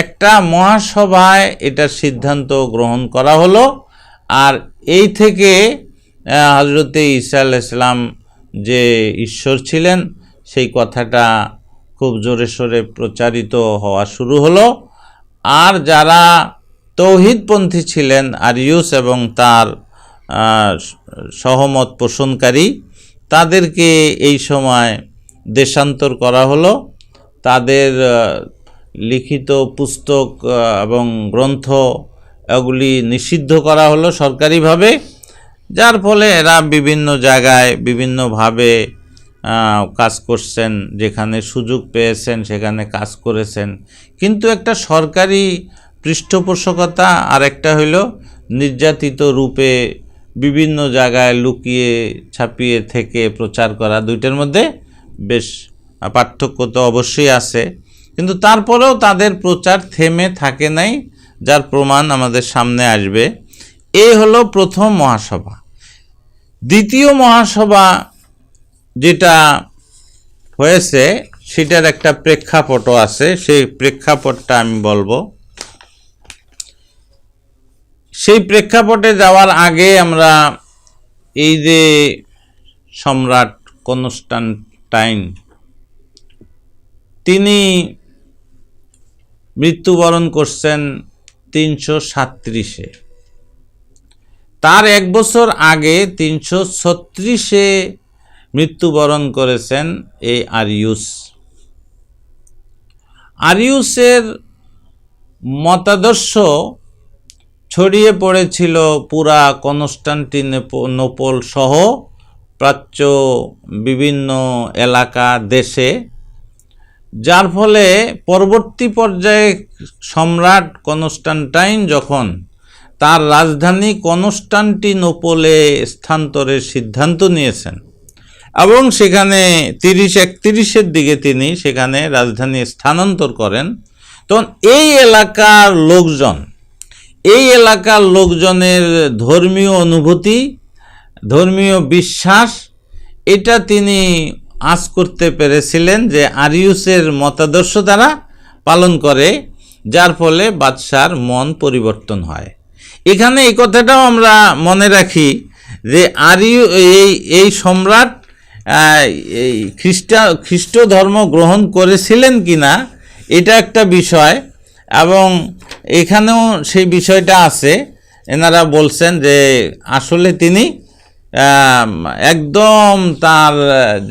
S1: একটা মহাসভায় এটার সিদ্ধান্ত গ্রহণ করা হলো। আর এই থেকে হযরত ঈসা আলাইহিস সালাম যে ঈশ্বর ছিলেন সেই কথাটা খুব জোরে সোরে প্রচারিত হওয়া শুরু হলো। আর যারা তৌহিদপন্থী ছিলেন, আরিউস এবং তার সহমত পোষণকারী, তাদেরকে এই সময় দেশান্তর করা হলো। তাদের লিখিত পুস্তক এবং গ্রন্থ এগুলি নিষিদ্ধ করা হলো সরকারিভাবে, যার ফলে এরা বিভিন্ন জায়গায় বিভিন্নভাবে কাজ করছেন, যেখানে সুযোগ পেয়েছেন সেখানে কাজ করেছেন। কিন্তু একটা সরকারি পৃষ্ঠপোষকতা আর একটা হইল নির্যাতিত রূপে বিভিন্ন জায়গায় লুকিয়ে ছাপিয়ে থেকে প্রচার করা, দুইটার মধ্যে বেশ পার্থক্য তো অবশ্যই আছে। কিন্তু তারপরেও তাদের প্রচার থেমে থাকে নাই, যার প্রমাণ আমাদের সামনে আসবে। এই হলো প্রথম মহাসভা। দ্বিতীয় মহাসভা যেটা হয়েছে সেটার একটা প্রেক্ষাপটও আছে, সেই প্রেক্ষাপটটা আমি বলবো। সেই প্রেক্ষাপটে যাওয়ার আগে আমরা এই যে সম্রাট কনস্টান্টাইন, তিনি মৃত্যুবরণ করছেন 337-এ। তার 1 বছর আগে 336-এ মৃত্যুবরণ করেছেন এই আরিয়ুস। আরিয়ুসের মতাদর্শ ছড়িয়ে পড়েছিল পুরা কনস্টান্টিনোপল সহ প্রাচ্য বিভিন্ন এলাকা দেশে, যার ফলে পরবর্তী পর্যায়ে সম্রাট কনস্টান্টাইন যখন তার রাজধানী কনস্টান্টিনোপলে স্থানান্তরের সিদ্ধান্ত নিয়েছেন এবং সেখানে 30-31-এর দিকে তিনি সেখানে রাজধানী স্থানান্তর করেন, তখন এই এলাকার লোকজনের ধর্মীয় অনুভূতি, ধর্মীয় বিশ্বাস, এটা তিনি আঁচ করতে পেরেছিলেন যে আরিয়ুসের মতাদর্শ তারা পালন করে, যার ফলে বাদশার মন পরিবর্তন হয়। এখানে এই কথাটাও আমরা মনে রাখি যে এই সম্রাট এই খ্রিস্ট ধর্ম গ্রহণ করেছিলেন কিনা এটা একটা বিষয়, এবং এখানেও সেই বিষয়টা আছে। এনারা বলছেন যে আসলে তিনি একদম তার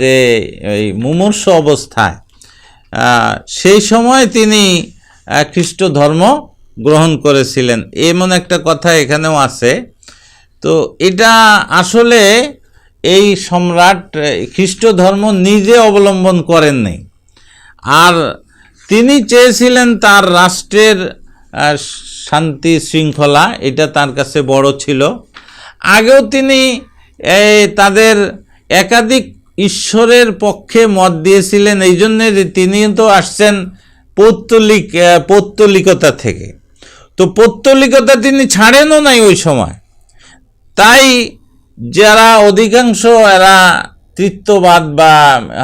S1: যে এই মুমূর্ষ অবস্থায় সেই সময় তিনি খ্রিস্ট ধর্ম গ্রহণ করেছিলেন, এমন একটা কথা এখানেও আছে। তো এটা আসলে এই সম্রাট খ্রিস্ট ধর্ম নিজে অবলম্বন করেননি, আর তিনি চেয়েছিলেন তার রাষ্ট্রের শান্তি শৃঙ্খলা, এটা তার কাছে বড় ছিল। আগেও তিনি তাদের একাধিক ঈশ্বরের পক্ষে মত দিয়েছিলেন, এই জন্যে তিনি তো আসছেন পৌত্তলিকতা থেকে, তো পৌত্তলিকতা তিনি ছাড়েনও নাই ওই সময়। তাই যারা অধিকাংশ এরা তৃত্ববাদ বা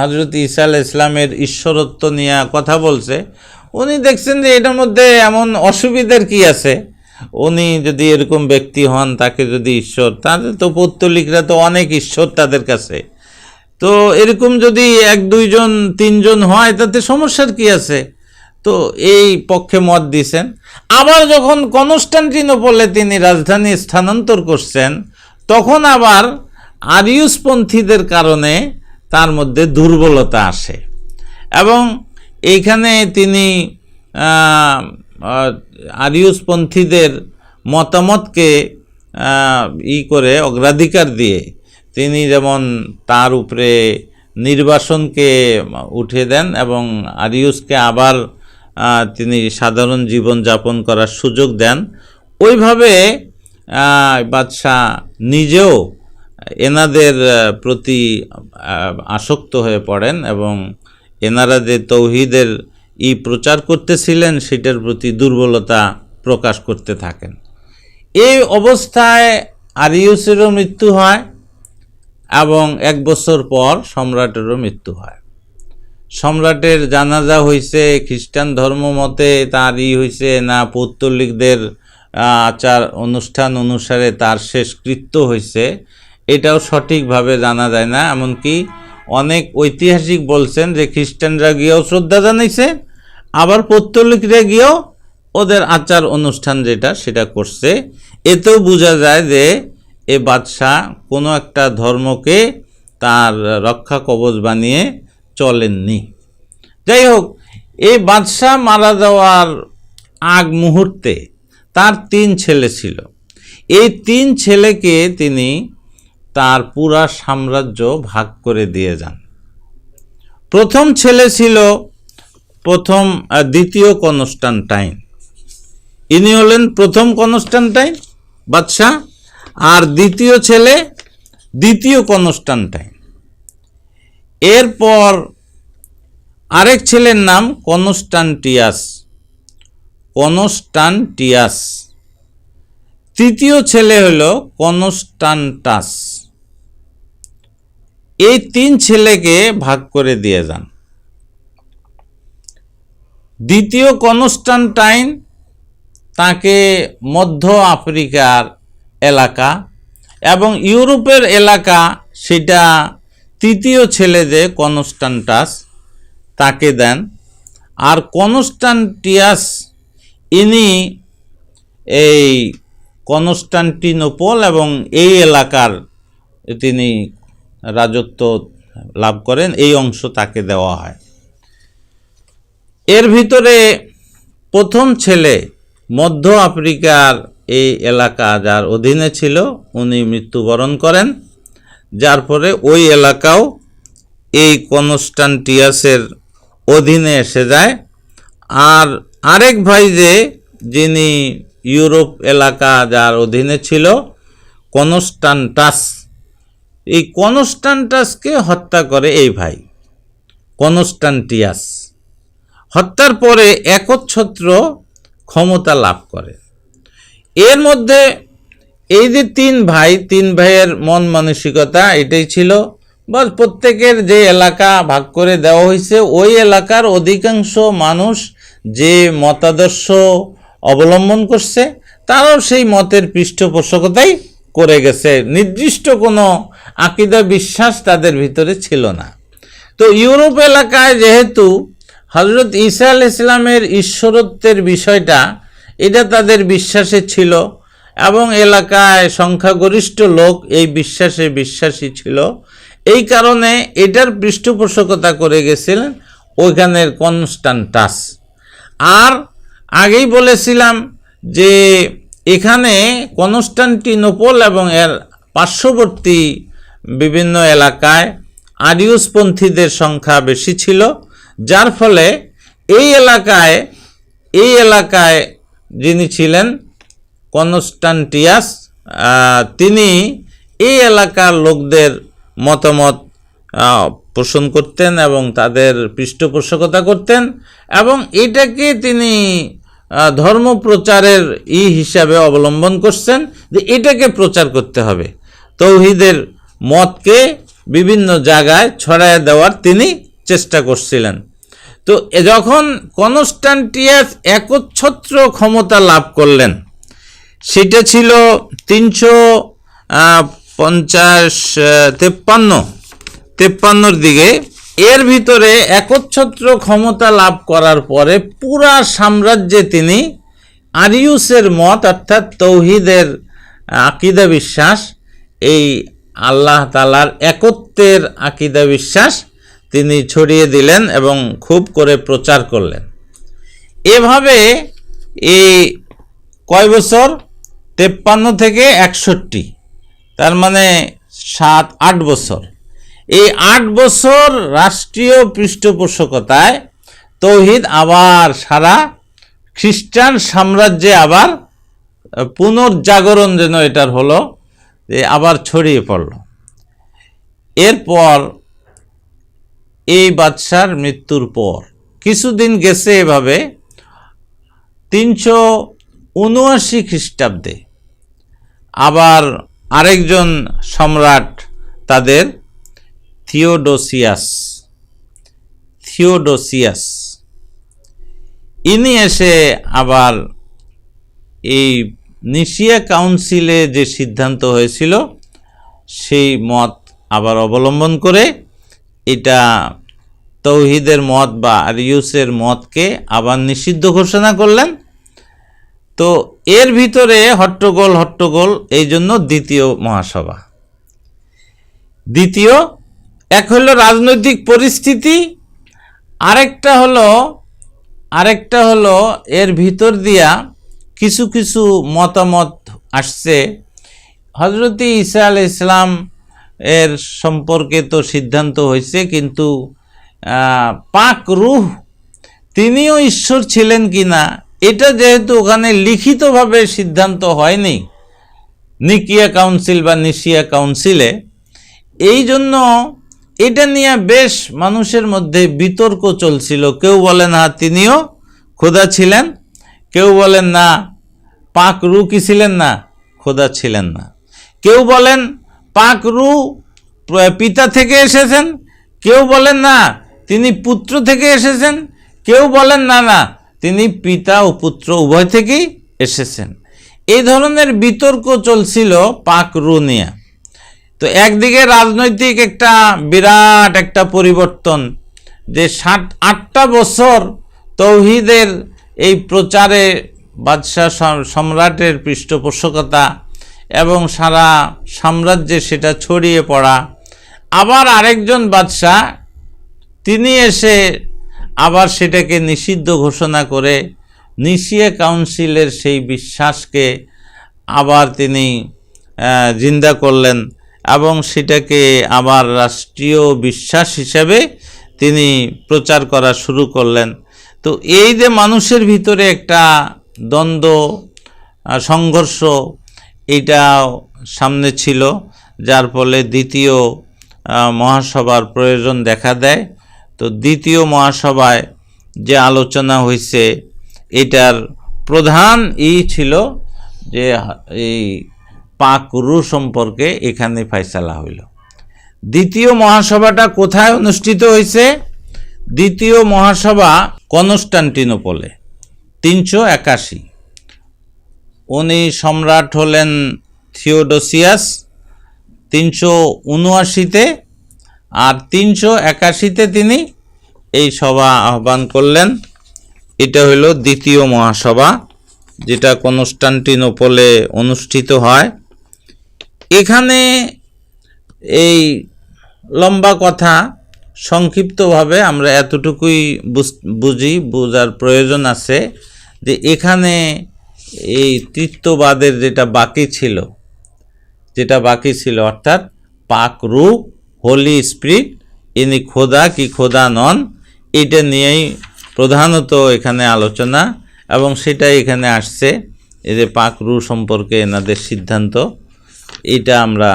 S1: হযরত ঈসা আলাইহিস সালামের ঈশ্বরত্ব নিয়ে কথা বলছে, উনি দেখছেন যে এটার মধ্যে এমন অসুবিধার কি আছে, উনি যদি এরকম ব্যক্তি হন, তাকে যদি ঈশ্বর, তাদের তো পৌত্তলিকরা তো অনেক ঈশ্বর তাদের কাছে, তো এরকম যদি 1-2 জন 3 জন হয় তাতে সমস্যার কি আছে, তো এই পক্ষে মত দিয়েছেন। আবার যখন কনস্টান্টিনোপলে তিনি রাজধানী স্থানান্তর করছেন, তখন আবার আরিয়ুসপন্থীদের কারণে তার মধ্যে দুর্বলতা আসে, এবং এইখানে তিনি আরিয়ুসপন্থীদের মতামতকে করে অগ্রাধিকার দিয়ে তিনি যেমন তার উপরে নির্বাসনকে উঠিয়ে দেন এবং আরিয়ুসকে আবার তিনি সাধারণ জীবন যাপন করার সুযোগ দেন। ওইভাবে বাদশাহ নিজেও এনাদের প্রতি আসক্ত হয়ে পড়েন এবং এনারা যে তৌহিদের প্রচার করতেছিলেন সেটার প্রতি দুর্বলতা প্রকাশ করতে থাকেন। এই অবস্থায় আরিয়ুসেরও মৃত্যু হয় এবং 1 বছর পর সম্রাটেরও মৃত্যু হয়। সম্রাটের জানাজা হয়েছে খ্রিস্টান ধর্ম মতে তার হয়েছে না পৌত্তলিকদের আচার অনুষ্ঠান অনুসারে তার শেষকৃত্য হয়েছে, এটাও সঠিকভাবে জানা যায় না। এমনকি অনেক ঐতিহাসিক বলছেন যে খ্রিস্টানরা গিয়েও শ্রদ্ধা জানাইছে, আবার পৌত্তলিকরা গিয়েও ওদের আচার অনুষ্ঠান যেটা সেটা করছে। এতেও বোঝা যায় যে এ বাদশাহ কোনো একটা ধর্মকে তার রক্ষা কবচ বানিয়ে চলেননি। যাই হোক, এই বাদশাহ মারা যাওয়ার আগ মুহূর্তে তার 3 ছেলে ছিল। এই 3 ছেলেকে তিনি তার পুরা সাম্রাজ্য ভাগ করে দিয়ে যান। প্রথম ছেলে ছিল দ্বিতীয় কনস্টান্টাইন, ইনি হলেন প্রথম কনস্টান্টাইন বাদশাহ, আর দ্বিতীয় ছেলে দ্বিতীয় কনস্টান্টাইন। এরপর আরেক ছেলের নাম কনস্টান্টিয়াস, তৃতীয় ছেলে হল কনস্টান্টাস। এই 3 ছেলেকে ভাগ করে দিয়ে যান। দ্বিতীয় কনস্টান্টাইন তাকে মধ্য আফ্রিকার এলাকা এবং ইউরোপের এলাকা সেটা তৃতীয় ছেলে যে কনস্টান্টাস তাকে দেন। আর কনস্টান্টিয়াস ইনি এই কনস্টান্টিনোপল এবং এই এলাকার তিনি রাজত্ব লাভ করেন, এই অংশ তাকে দেওয়া হয়। এর ভিতরে প্রথম ছেলে মধ্য আফ্রিকার এই এলাকা যার অধীনে ছিল, উনি মৃত্যুবরণ করেন, যার পরে ওই এলাকাও এই কনস্টান্টিয়াসের অধীনে এসে যায়। আর আরেক ভাই যিনি ইউরোপ এলাকা যার অধীনে ছিল, কনস্টান্টাস, এই কনস্টান্টাসকে হত্যা করে এই ভাই কনস্টান্টিয়াস। হত্যার পরে একচ্ছত্র ক্ষমতা লাভ করে। এর মধ্যে এই যে তিন ভাইয়ের মন মানসিকতা এটাই ছিল, বস প্রত্যেকের যে এলাকা ভাগ করে দেওয়া হয়েছে ওই এলাকার অধিকাংশ মানুষ যে মতাদর্শ অবলম্বন করছে তারাও সেই মতের পৃষ্ঠপোষকতাই করে গেছে, নির্দিষ্ট কোনো আকীদা বিশ্বাস তাদের ভিতরে ছিল না। তো ইউরোপ এলাকায় যেহেতু হযরত ঈসা আলাইহিস সালামের ঈশ্বরত্বের বিষয়টা এটা তাদের বিশ্বাসে ছিল এবং এলাকায় সংখ্যাগরিষ্ঠ লোক এই বিশ্বাসে বিশ্বাসী ছিল, এই কারণে এটার পৃষ্ঠপোষকতা করে গেছিলেন ওইখানের কনস্টান্টাস। আর আগেই বলেছিলাম যে এখানে কনস্টান্টিনোপল এবং এর পার্শ্ববর্তী বিভিন্ন এলাকায় আরিয়ুসপন্থীদের সংখ্যা বেশি ছিল, যার ফলে এই এলাকায় যিনি ছিলেন কনস্টান্টিয়াস, তিনি এই এলাকার লোকদের মতামত পোষণ করতেন এবং তাদের পৃষ্ঠপোষকতা করতেন এবং এটাকে তিনি ধর্ম প্রচারের হিসাবে অবলম্বন করছেন যে এটাকে প্রচার করতে হবে, তৌহিদের মতকে বিভিন্ন জায়গায় ছড়ায় দেওয়ার তিনি চেষ্টা করছিলেন। তো যখন কনস্টান্টিয়াস একচ্ছত্র ক্ষমতা লাভ করলেন, সেটা ছিল 353-53 দিকে। এর ভিতরে একচ্ছত্র ক্ষমতা লাভ করার পরে পুরা সাম্রাজ্যে তিনি আরিয়ুসের মত অর্থাৎ তৌহিদের আকীদা বিশ্বাস, এই আল্লাহ তাআলার একত্বের আকীদা বিশ্বাস তিনি ছড়িয়ে দিলেন এবং খুব করে প্রচার করলেন। এভাবে এই কয় বছর, 53 থেকে 61, তার মানে 7-8 বছর, এই 8 বছর রাষ্ট্রীয় পৃষ্ঠপোষকতায় তৌহিদ আবার সারা খ্রিস্টান সাম্রাজ্যে আবার পুনর্জাগরণ যেন এটার হলো, আবার ছড়িয়ে পড়ল। এরপর এই বাদশার মৃত্যুর পর কিছুদিন গেছে, এভাবে 379 খ্রিস্টাব্দে আবার আরেকজন সম্রাট, তাদের থিওডোসিয়াস, ইনি এসে আবার এই নিসিয়া কাউন্সিলে যে সিদ্ধান্ত হয়েছিল সেই মত আবার অবলম্বন করে এটা তৌহিদের মত বা আরিয়ুসের মতকে আবার নিষিদ্ধ ঘোষণা করলেন। তো এর ভিতরে হট্টগোল, এই জন্য দ্বিতীয় মহাসভা। এক হলো রাজনৈতিক পরিস্থিতি, আরেকটা হলো এর ভিতর দিয়া কিছু কিছু মতামত আসছে। হযরত ঈসা আলাইহিস সালাম এর সম্পর্কে তো সিদ্ধান্ত হয়েছে, কিন্তু পাক রূহ তিনিও ঈশ্বর ছিলেন কিনা এটা যেহেতু ওখানে লিখিতভাবে সিদ্ধান্ত হয়নি নিকিয়া কাউন্সিল বা নিসিয়া কাউন্সিলে, এই জন্য এটা নিয়ে বেশ মানুষের মধ্যে বিতর্ক চলছিল। কেউ বলেন হ্যাঁ তিনিও খোদা ছিলেন, কেউ বলেন না পাক রূহ কি ছিলেন না, খোদা ছিলেন না। কেউ বলেন পাক রূহ পিতা থেকে এসেছেন, কেউ বলেন না তিনি পুত্র থেকে এসেছেন, কেউ বলেন না তিনি পিতা ও পুত্র উভয় থেকেই এসেছেন। এই ধরনের বিতর্ক চলছিল পাক রূহ নিয়ে। তো একদিকে রাজনৈতিক বিরাট একটা পরিবর্তন, যে 7-8টা বছর তৌহিদের এই প্রচারে বাদশাহ সম্রাটের পৃষ্ঠপোষকতা এবং সারা সাম্রাজ্যে সেটা ছড়িয়ে পড়া। আবার আরেকজন বাদশাহ তিনি এসে আবার সেটাকে নিষিদ্ধ ঘোষণা করে নিসিয়ে কাউন্সিলের সেই বিশ্বাসকে আবার তিনি জিন্দা করলেন এবং সেটাকে আবার রাষ্ট্রীয় বিশ্বাস হিসাবে তিনি প্রচার করা শুরু করলেন। তো এই যে মানুষের ভিতরে একটা দ্বন্দ্ব সংঘর্ষ এইটা সামনে ছিল, যার ফলে দ্বিতীয় মহাসভার প্রয়োজন দেখা দেয়। তো দ্বিতীয় মহাসভায় যে আলোচনা হয়েছে এটার প্রধান ছিল যে এই পাক রু সম্পর্কে এখানে ফয়সালা হইল। দ্বিতীয় মহাসভাটা কোথায় অনুষ্ঠিত হয়েছে? দ্বিতীয় মহাসভা কনস্টান্টিনোপলে 381। উনি সম্রাট হলেন থিওডোসিয়াস 379-তে, আর 381-তে তিনি এই সভা আহ্বান করলেন। এটা হলো দ্বিতীয় মহাসভা, যেটা কনস্টান্টিনোপলে অনুষ্ঠিত হয়। এখানে এই লম্বা কথা, সংক্ষিপ্তভাবে আমরা এতটুকুই বোঝার প্রয়োজন আছে যে এখানে এই তৃতীয়বাদের যেটা বাকি ছিল অর্থাৎ পাক রু, হোলি স্পিরিট, ইনি খোদা কি খোদা নন, এটা নিয়েই প্রধানত এখানে আলোচনা, এবং সেটাই এখানে আসছে। এই যে পাক রু সম্পর্কে এনাদের সিদ্ধান্ত, এটা আমরা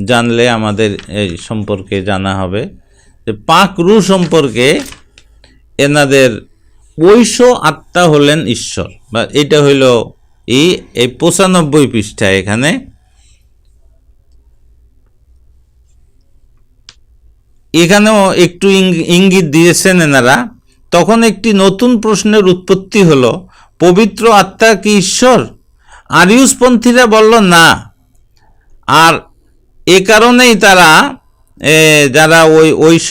S1: জানলে আমাদের এই সম্পর্কে জানা হবে যে পাক রু সম্পর্কে এনাদের ঐশ আত্মা হলেন ঈশ্বর, বা এটা হইল এই 95 পৃষ্ঠায় এখানে এখানেও একটু ইঙ্গিত দিয়েছেন এনারা। তখন একটি নতুন প্রশ্নের উৎপত্তি হলো, পবিত্র আত্মা কি ঈশ্বর? আরিয়ুসপন্থীরা বলল না। আর এ কারণেই তারা যারা ওই ঐশ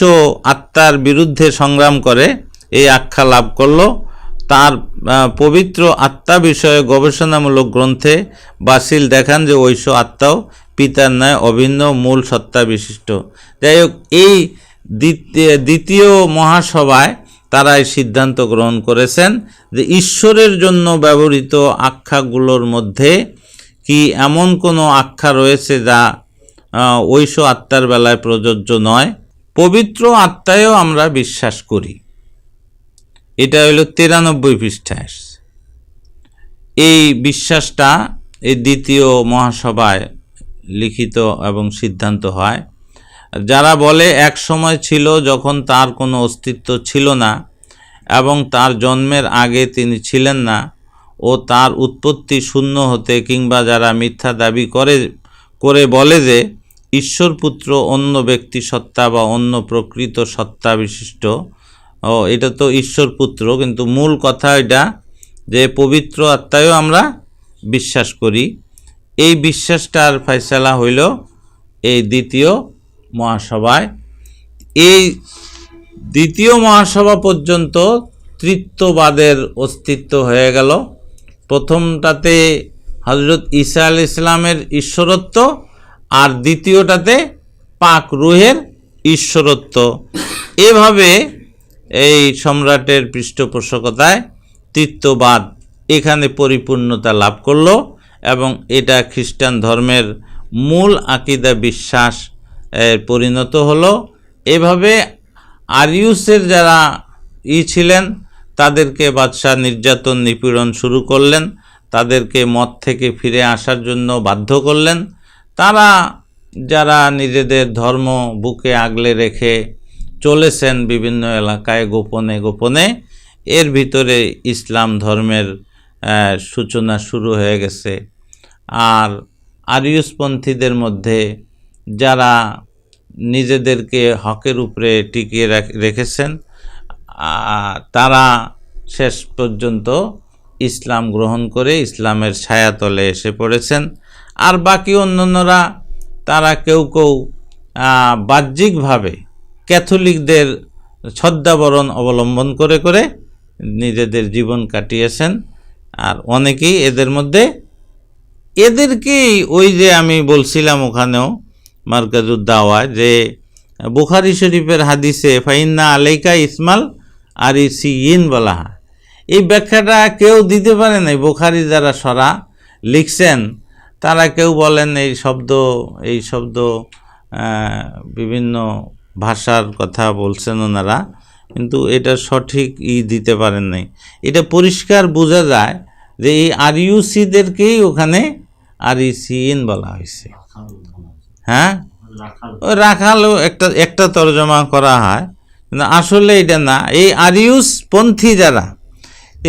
S1: আত্মার বিরুদ্ধে সংগ্রাম করে এই আখ্যা লাভ করলো। তার পবিত্র আত্মা বিষয়ে গবেষণামূলক গ্রন্থে বাসিল দেখান যে ঐশ আত্মাও পিতার ন্যায় অভিন্ন মূল সত্তা বিশিষ্ট। যাই হোক, এই দ্বিতীয় মহাসভায় তারা এই সিদ্ধান্ত গ্রহণ করেছেন যে ঈশ্বরের জন্য ব্যবহৃত আখ্যাগুলোর মধ্যে কি এমন কোনো আখ্যা রয়েছে যা ঐশ আত্মার বেলায় প্রযোজ্য নয়। পবিত্র আত্মায়ও আমরা বিশ্বাস করি। এটা হইল 93 পৃষ্ঠায়। এই বিশ্বাসটা এই দ্বিতীয় মহাসভায় লিখিত এবং সিদ্ধান্ত হয়। যারা বলে এক সময় ছিল যখন তার কোনো অস্তিত্ব ছিল না এবং তার জন্মের আগে তিনি ছিলেন না, ও তার উৎপত্তি শূন্য হতে, কিংবা যারা মিথ্যা দাবি করে বলে যে ঈশ্বর পুত্র অন্য ব্যক্তি সত্তা বা অন্য প্রকৃত সত্তা বিশিষ্ট, এটা তো ঈশ্বর পুত্র, কিন্তু মূল কথা এটা যে পবিত্র আত্মায়ও আমরা বিশ্বাস করি। এই বিশ্বাসটার ফয়সালা হইল এই দ্বিতীয় মহাসভায়। এই দ্বিতীয় মহাসভা পর্যন্ত তৃতীয়বাদের অস্তিত্ব হয়ে গেল। প্রথমটাতে হযরত ঈসা আলাইহিস সালামের ঈশ্বরত্ব, আর দ্বিতীয়টাতে পাক রুহের ঈশ্বরত্ব। এভাবে এই সম্রাটের পৃষ্ঠপোষকতায় তৃতীয়বাদ এখানে পরিপূর্ণতা লাভ করল, এবং এটা খ্রিস্টান ধর্মের মূল আকীদা বিশ্বাস পরিণত হলো। এভাবে আরিয়ুসের যারা ছিলেন তাদেরকে বাদশাহ নির্যাতন নিপীড়ন শুরু করলেন, তাদেরকে মত থেকে ফিরে আসার জন্য বাধ্য করলেন। তারা যারা নিজেদের ধর্ম বুকে আগলে রেখে চলেছেন বিভিন্ন এলাকায় গোপনে গোপনে, এর ভিতরে ইসলাম ধর্মের সূচনা শুরু হয়ে গেছে। আর আরিয়ুসপন্থীদের মধ্যে যারা নিজেদেরকে হকের উপরে টিকিয়ে রেখেছেন তারা শেষ পর্যন্ত ইসলাম গ্রহণ করে ইসলামের ছায়াতলে এসে পড়েছেন। আর বাকি অন্যান্যরা তারা কেউ বাহ্যিকভাবে ক্যাথলিকদের ছদ্মাবরণ অবলম্বন করে নিজেদের জীবন কাটিয়েছেন। আর অনেকেই এদের মধ্যে এদেরকেই ওই যে আমি বলছিলাম ওখানেও মার্কাজুদ দাওয়া যে বুখারী শরীফের হাদিসে ফাইন্না আলাইকা ইসমাল আরিসিয়িন বলা হয়, এই ব্যাখ্যাটা কেউ দিতে পারে নাই। বুখারী যারা সরা লিখছেন তারা কেউ বলেন এই শব্দ বিভিন্ন ভাষার কথা বলছেন ওনারা, কিন্তু এটা সঠিক দিতে পারেন নাই। এটা পরিষ্কার বোঝা যায় যে এই আরিউসিদেরকেই ওখানে আরিসিন বলা হয়েছে। হ্যাঁ, ওই রাখালও একটা তর্জমা করা হয়, কিন্তু আসলে এটা না। এই আরিউস পন্থী যারা,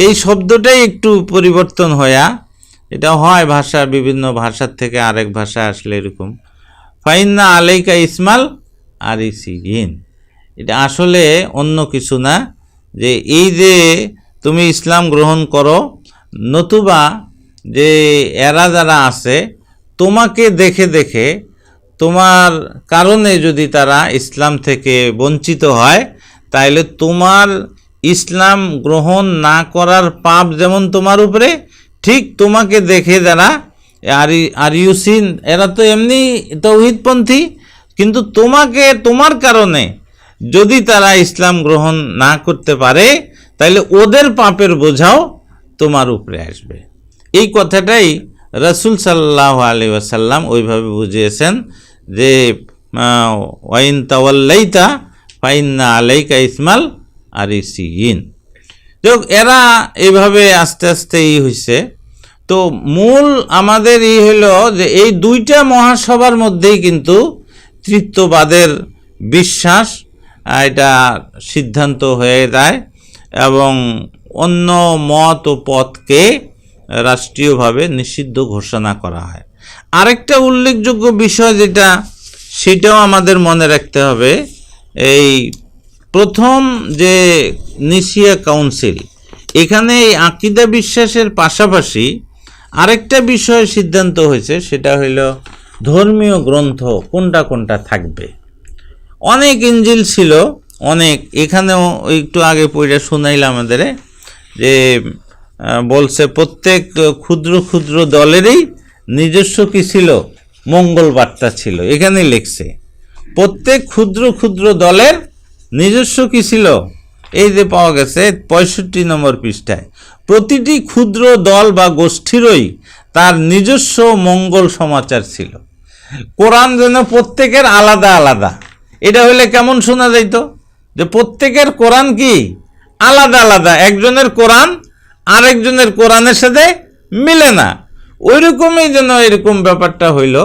S1: এই শব্দটাই একটু পরিবর্তন হইয়া, এটা হয় ভাষা, বিভিন্ন ভাষার থেকে আরেক ভাষা আসলে এরকম ফাইন্না আলাইকা ইসমাল আরিসিন, এটা আসলে অন্য কিছু না, যে এই যে তুমি ইসলাম গ্রহণ করো, নতুবা যে এরা যারা আছে তোমাকে দেখে দেখে তোমার কারণে যদি তারা ইসলাম থেকে বঞ্চিত হয়, তাইলে তোমার ইসলাম গ্রহণ না করার পাপ যেমন তোমার উপরে, ঠিক তোমাকে দেখে যারা আরিউসিন এরা তো এমনি তাওহীদপন্থী, কিন্তু তোমার কারণে যদি তারা ইসলাম গ্রহণ না করতে পারে, তাইলে ওদের পাপের বোঝাও তোমার উপরে আসবে। এই কথাটাই রাসূল সাল্লাল্লাহু আলাইহি ওয়াসাল্লাম ওইভাবে বুঝিয়েছেন যে ওয়াইন তাওয়াল্লাইতা ফাইন্না আলাইকা ইসমাল আরিসিয়িন। এরা এইভাবে আস্তে আস্তে হয়েছে। তো মূল আমাদের হলো যে এই দুইটা মহাসভার মধ্যেই কিন্তু তৃতীয়বাদের বিশ্বাস এটা সিদ্ধান্ত হয়ে যায়, এবং অন্য মত ও পথকে রাষ্ট্রীয়ভাবে নিষিদ্ধ ঘোষণা করা হয়। আরেকটা উল্লেখযোগ্য বিষয় যেটা, সেটাও আমাদের মনে রাখতে হবে, এই প্রথম যে নিসিয়া কাউন্সিল, এখানে এই আকীদা বিশ্বাসের পাশাপাশি আরেকটা বিষয় সিদ্ধান্ত হয়েছে, সেটা হইল ধর্মীয় গ্রন্থ কোনটা কোনটা থাকবে। অনেক ইনজিল ছিল, অনেক, এখানেও একটু আগে পড়ে শুনাইলাম আমাদের যে বলছে প্রত্যেক ক্ষুদ্র ক্ষুদ্র দলেরই নিজস্ব কি ছিল, মঙ্গল বার্তা ছিল। এখানেই লিখছে প্রত্যেক ক্ষুদ্র ক্ষুদ্র দলের নিজস্ব কি ছিল, এই যে পাওয়া গেছে 65 নম্বর পৃষ্ঠায়, প্রতিটি ক্ষুদ্র দল বা গোষ্ঠীরই তার নিজস্ব মঙ্গল সমাচার ছিল। কোরআন যেন প্রত্যেকের আলাদা আলাদা, এটা হইলে কেমন শোনা যাইতো, যে প্রত্যেকের কোরআন কি আলাদা আলাদা, একজনের কোরআন আরেকজনের কোরআনের সাথে মিলে না। ওই রকমই যেন এরকম ব্যাপারটা হইল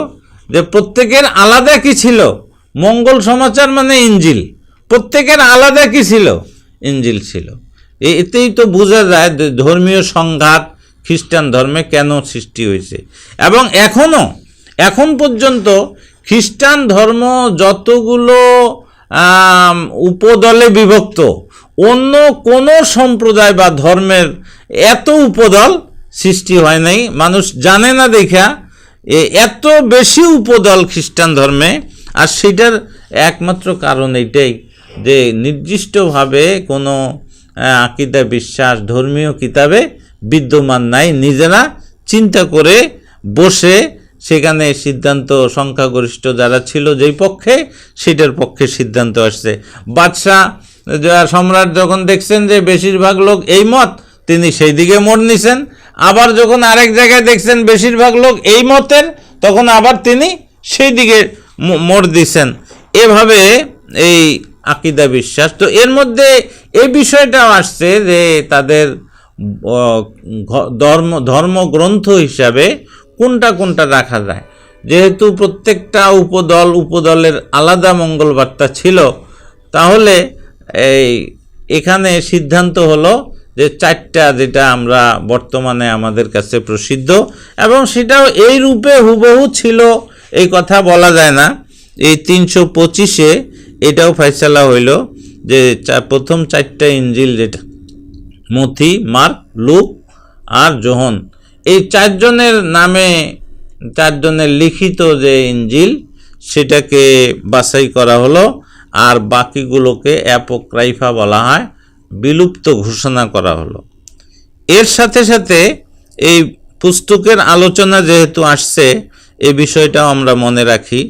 S1: যে প্রত্যেকের আলাদা কি ছিল, মঙ্গল সমাচার মানে ইনজিল, প্রত্যেকের আলাদা কি ছিল, ইনজিল ছিল। এতেই তো বোঝা যায় ধর্মীয় সংঘাত খ্রিস্টান ধর্মে কেন সৃষ্টি হয়েছে। এবং এখন পর্যন্ত খ্রিস্টান ধর্ম যতগুলো উপদলে বিভক্ত, অন্য কোনো সম্প্রদায় বা ধর্মের এত উপদল সৃষ্টি হয় নাই। মানুষ জানে না দেখা এত বেশি উপদল খ্রিস্টান ধর্মে। আর সেটার একমাত্র কারণ এইটাই যে নির্দিষ্টভাবে কোনো আকীদা বিশ্বাস ধর্মীয় কিতাবে বিদ্যমান নাই। নিজেরা চিন্তা করে বসে সেখানে সিদ্ধান্ত, সংখ্যাগরিষ্ঠ যারা ছিল যেই পক্ষে, সেটার পক্ষে সিদ্ধান্ত আসছে। বাদশাহ সম্রাট যখন দেখছেন যে বেশিরভাগ লোক এই মত, তিনি সেই দিকে মোড় নিছেন। আবার যখন আরেক জায়গায় দেখছেন বেশিরভাগ লোক এই মতের, তখন আবার তিনি সেই দিকে মোড় দিছেন। এভাবে এই আকীদা বিশ্বাস। তো এর মধ্যে এই বিষয়টাও আসছে যে তাদের ধর্মগ্রন্থ হিসাবে কোনটা কোনটা রাখা যায়। যেহেতু প্রত্যেকটা উপদলের আলাদা মঙ্গলবার্তা ছিল, তাহলে এখানে সিদ্ধান্ত হলো যে 4টা, যেটা আমরা বর্তমানে আমাদের কাছে প্রসিদ্ধ, এবং সেটাও এই রূপে হুবহু ছিল এই কথা বলা যায় না। এই 325-এ এটাও ফয়সালা হইল যে প্রথম 4টা ইনজিল, যেটা মথি, মার্ক, লুক আর যোহন, এই 4 জনের নামে 4 জনের লিখিত যে ইনজিল, সেটাকে বাছাই করা হলো। আর বাকিগুলোকে অ্যাপোক্রাইফা বলা হয়, বিলুপ্ত ঘোষণা করা হলো। এর সাথে সাথে এই পুস্তকের আলোচনা যেহেতু আসছে, এই বিষয়টাও আমরা মনে রাখি।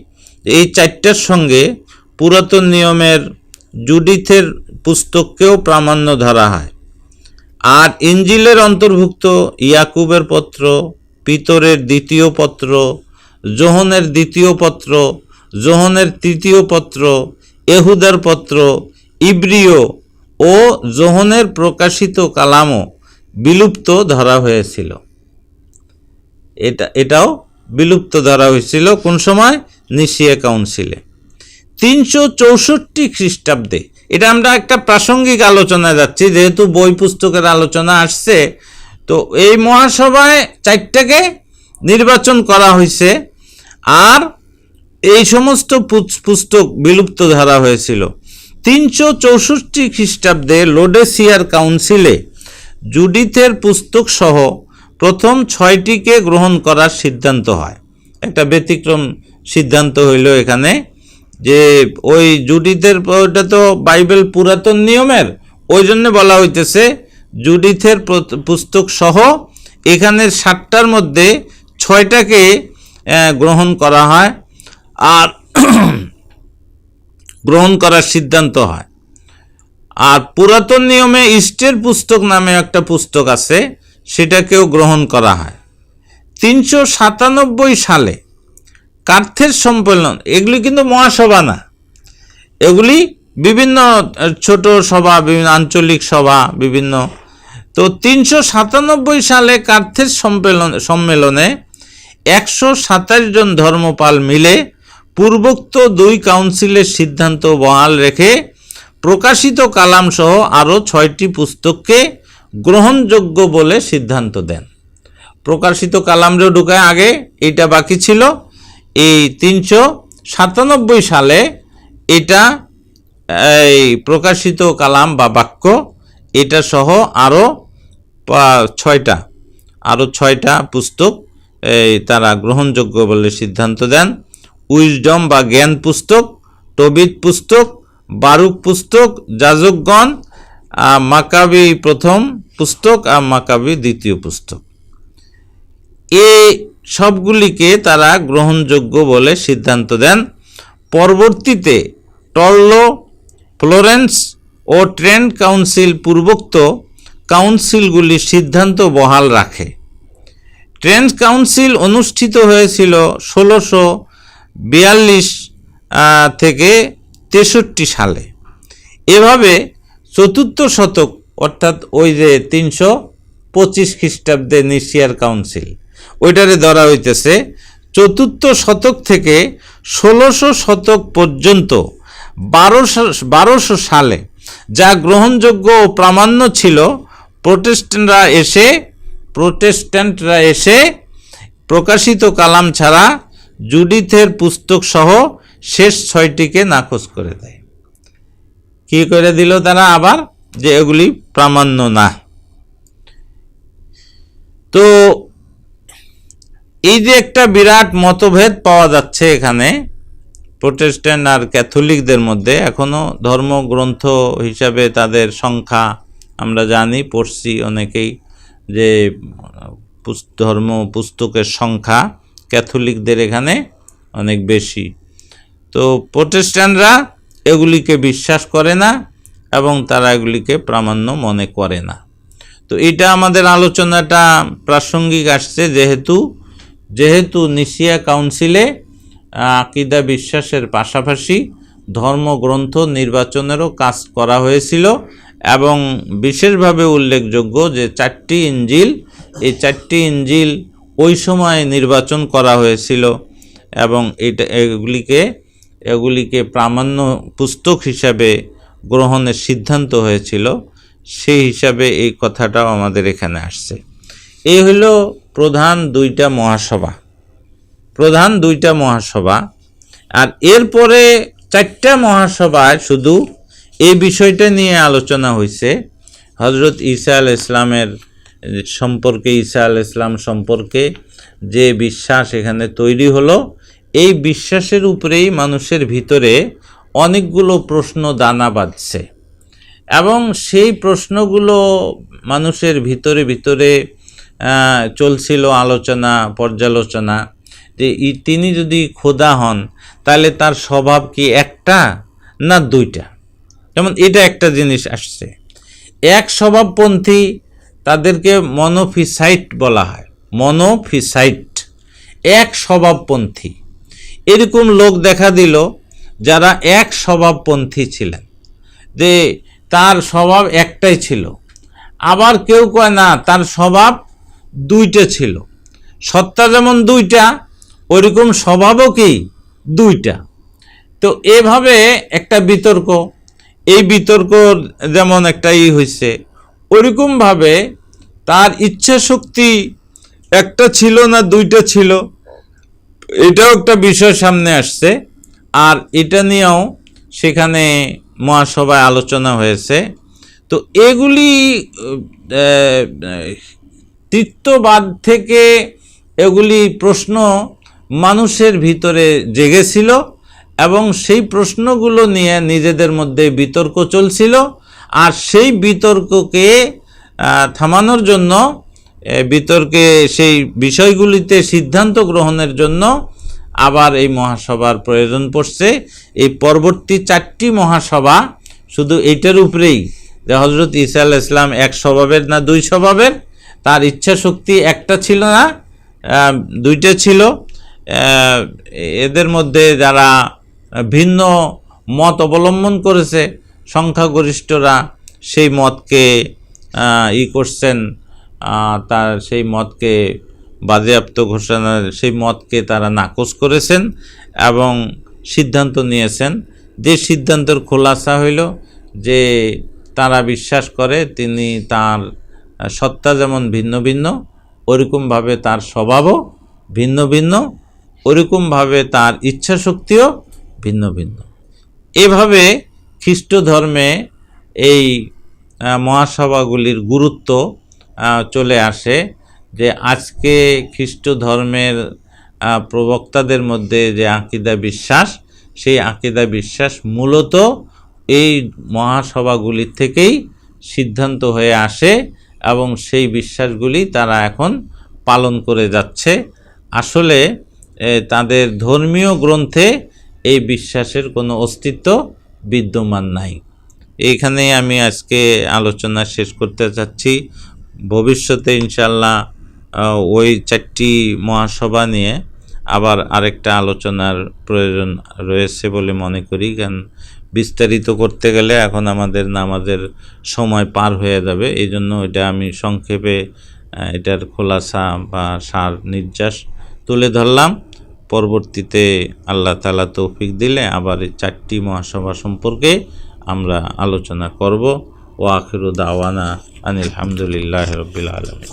S1: এই চারটার সঙ্গে পুরাতন নিয়মের জুডিথের পুস্তককেও প্রামাণ্য ধরা হয়। আর ইঞ্জিলের অন্তর্ভুক্ত ইয়াকুবের পত্র, পিতরের দ্বিতীয় পত্র, যোহনের দ্বিতীয় পত্র, যোহনের তৃতীয় পত্র, এহুদার পত্র, ইব্রিয় ও যোহনের প্রকাশিত কালামও বিলুপ্ত ধরা হয়েছিল। এটাও বিলুপ্ত ধরা হয়েছিল কোন সময়? নিসিয়া কাউন্সিলে 364 খ্রিস্টাব্দে। এটা আমরা একটা প্রাসঙ্গিক আলোচনায় যাচ্ছি, যেহেতু বই পুস্তকের আলোচনা আসছে। তো এই মহাসভায় 4টাকে নির্বাচন করা হয়েছে, আর এই সমস্ত পুস্তক বিলুপ্ত ধরা হয়েছিল। 364 খ্রিস্টাব্দে লোডেসিয়ার কাউন্সিলে জুডিথের পুস্তক সহ প্রথম 6টিকে গ্রহণ করার সিদ্ধান্ত হয়। একটা ব্যতিক্রম সিদ্ধান্ত হইল এখানে, যে ওই জুডিথের, ওটা তো বাইবেল পুরাতন নিয়মের, ওই জন্য বলা হইতেছে জুডিথের পুস্তক সহ এখানে 7টার মধ্যে 6টাকে গ্রহণ করা হয়, আর গ্রহণ করার সিদ্ধান্ত হয়। আর পুরাতন নিয়মে ইস্টের পুস্তক নামে একটা পুস্তক আছে, সেটাকেও গ্রহণ করা হয়। 397 সালে কার্থের সম্মেলন, এগুলি কিন্তু মহাসভা না, এগুলি বিভিন্ন ছোট সভা, বিভিন্ন আঞ্চলিক সভা, বিভিন্ন। তো 397 সালে কার্থের সম্মেলনে 127 জন ধর্মপাল মিলে পূর্বোক্ত 2 কাউন্সিলের সিদ্ধান্ত বহাল রেখে প্রকাশিত কালাম সহ আরও 6টি পুস্তককে গ্রহণযোগ্য বলে সিদ্ধান্ত দেন। প্রকাশিত কালামরেও ঢুকায়, আগে এইটা বাকি ছিল। এই 397 সালে এটা এই প্রকাশিত কালাম বা বাক্য, এটা সহ আরও 6টা পুস্তক এই তারা গ্রহণযোগ্য বলে সিদ্ধান্ত দেন। উইজডম বা জ্ঞান পুস্তক, টবিট পুস্তক, বারুক পুস্তক, যাজকগণ, মাকাবি প্রথম পুস্তক আর মাকাবি দ্বিতীয় পুস্তক, এই সবগুলিকে তারা গ্রহণযোগ্য বলে সিদ্ধান্ত দেন। পরবর্তীতে টরলো, ফ্লোরেন্স ও ট্রেন্ট কাউন্সিল পূর্বোক্ত কাউন্সিলগুলির সিদ্ধান্ত বহাল রাখে। ট্রেন্ট কাউন্সিল অনুষ্ঠিত হয়েছিল 1642 থেকে 63 সালে। এভাবে 4th শতক, অর্থাৎ ওই যে 325 খ্রিস্টাব্দে নিসিয়ার কাউন্সিল, ওইটারে ধরা হইতেছে 4th শতক থেকে 1600 শতক পর্যন্ত 1200 সালে যা গ্রহণযোগ্য ও প্রামাণ্য ছিল, প্রোটেস্ট্যান্টরা এসে প্রকাশিত কালাম ছাড়া জুডিথের পুস্তক সহ শেষ 6টিকে নাকচ করে দেয়। কি করে দিল তারা আবার? যে এগুলি প্রামাণ্য না। তো এই যে একটা বিরাট মতভেদ পাওয়া যাচ্ছে এখানে প্রোটেস্ট্যান্ট আর ক্যাথলিকদের মধ্যে, এখনো ধর্মগ্রন্থ হিসাবে তাদের সংখ্যা আমরা জানি, পড়ছি অনেকেই, যে ধর্ম পুস্তকের সংখ্যা ক্যাথলিকদের এখানে অনেক বেশি। তো প্রোটেস্ট্যান্টরা এগুলিকে বিশ্বাস করে না এবং তারা এগুলিকে প্রামাণ্য মনে করে না। তো এটা আমাদের আলোচনাটা প্রাসঙ্গিক আসছে, যেহেতু নিসিয়া কাউন্সিলে আকীদা বিশ্বাসের পাশাপাশি ধর্মগ্রন্থ নির্বাচনেরও কাজ করা হয়েছিল, এবং বিশেষভাবে উল্লেখযোগ্য যে 4টি ইঞ্জিল, এই 4টি ইঞ্জিল ওই সময় নির্বাচন করা হয়েছিল এবং এগুলিকে প্রামাণ্য পুস্তক হিসাবে গ্রহণের সিদ্ধান্ত হয়েছিল। সেই হিসাবে এই কথাটাও আমাদের এখানে আসছে। এই হলো প্রধান 2টা মহাসভা। আর এরপরে 4টা মহাসভায় শুধু এই বিষয়টা নিয়ে আলোচনা হয়েছে, হযরত ঈসা আলাইহিস ইসলামের সম্পর্কে, ঈসা আলাইহিস ইসলাম সম্পর্কে যে বিশ্বাস এখানে তৈরি হলো, এই বিশ্বাসের উপরেই মানুষের ভিতরে অনেকগুলো প্রশ্ন দানা বাঁধছে, এবং সেই প্রশ্নগুলো মানুষের ভিতরে চলছিল আলোচনা পর্যালোচনা যে তিনি যদি খোদা হন তাহলে তার স্বভাব কি একটা না দুইটা। যেমন এটা একটা জিনিস আসছে, এক স্বভাবপন্থী তাদেরকে মনোফিসাইট বলা হয়, মনোফিসাইট, এক স্বভাবপন্থী। এরকম লোক দেখা দিল যারা এক স্বভাবপন্থী ছিলেন, যে তার স্বভাব একটাই ছিল। আবার কেউ কয় না, তার স্বভাব দুইটা ছিল। সত্তা যেমন দুইটা, ওইরকম স্বভাবও কি দুইটা। তো এভাবে একটা বিতর্ক, এই বিতর্ক যেমন একটা হয়েছে, ওইরকমভাবে তার ইচ্ছা শক্তি একটা ছিল না দুইটা ছিল, এটাও একটা বিষয় সামনে আসছে। আর এটা নিয়েও সেখানে মহাসভায় আলোচনা হয়েছে। তো এগুলি তৃতীয়বাদ থেকে এগুলি প্রশ্ন মানুষের ভিতরে জেগেছিল এবং সেই প্রশ্নগুলো নিয়ে নিজেদের মধ্যে বিতর্ক চলছিল। আর সেই বিতর্ককে থামানোর জন্য, বিতর্কে সেই বিষয়গুলিতে সিদ্ধান্ত গ্রহণের জন্য আবার এই মহাসভার প্রয়োজন পড়ছে। এই পরবর্তী 4টি মহাসভা শুধু এইটার উপরেই, যে হজরত ঈসা আলাইহিস সালাম এক স্বভাবের না দুই স্বভাবের, তার ইচ্ছা শক্তি একটা ছিল না দুইটা ছিল। এদের মধ্যে যারা ভিন্ন মত অবলম্বন করেছে সংখ্যাগরিষ্ঠরা, সেই মতকে করছেন, তার সেই মতকে বাজেয়াপ্ত ঘোষণা, সেই মতকে তারা নাকচ করেছেন এবং সিদ্ধান্ত নিয়েছেন। যে সিদ্ধান্তের খোলাসা হইল যে তারা বিশ্বাস করে তিনি তার সত্তা যেমন ভিন্ন ভিন্ন, ওরকমভাবে তার স্বভাবও ভিন্ন ভিন্ন, ওরকমভাবে তার ইচ্ছা শক্তিও ভিন্ন ভিন্ন। এভাবে খ্রিস্ট ধর্মে এই মহাসভাগুলির গুরুত্ব চলে আসে, যে আজকে খ্রিস্ট ধর্মের প্রবক্তাদের মধ্যে যে আকিদা বিশ্বাস, সেই আকিদা বিশ্বাস মূলত এই মহাসভাগুলির থেকেই সিদ্ধান্ত হয়ে আসে এবং সেই বিশ্বাসগুলি তারা এখন পালন করে যাচ্ছে। আসলে তাদের ধর্মীয় গ্রন্থে এই বিশ্বাসের কোনো অস্তিত্ব বিদ্যমান নাই। এইখানে আমি আজকে আলোচনা শেষ করতে চাচ্ছি। ভবিষ্যতে ইনশাল্লাহ ওই 4টি মহাসভা নিয়ে আবার আরেকটা আলোচনার প্রয়োজন রয়েছে বলে মনে করি, কারণ বিস্তারিত করতে গেলে এখন আমাদের নামাজের সময় পার হয়ে যাবে। এই জন্য এটা আমি সংক্ষেপে এটার খোলাসা বা সার নির্যাস তুলে ধরলাম। পরবর্তীতে আল্লাহ তাআলা তৌফিক দিলে আবার এই 4টি মহাসভা সম্পর্কে আমরা আলোচনা করব। ওয়া আখিরু দাওয়ানা আনিল হামদুলিল্লাহি রাব্বিল আলামিন।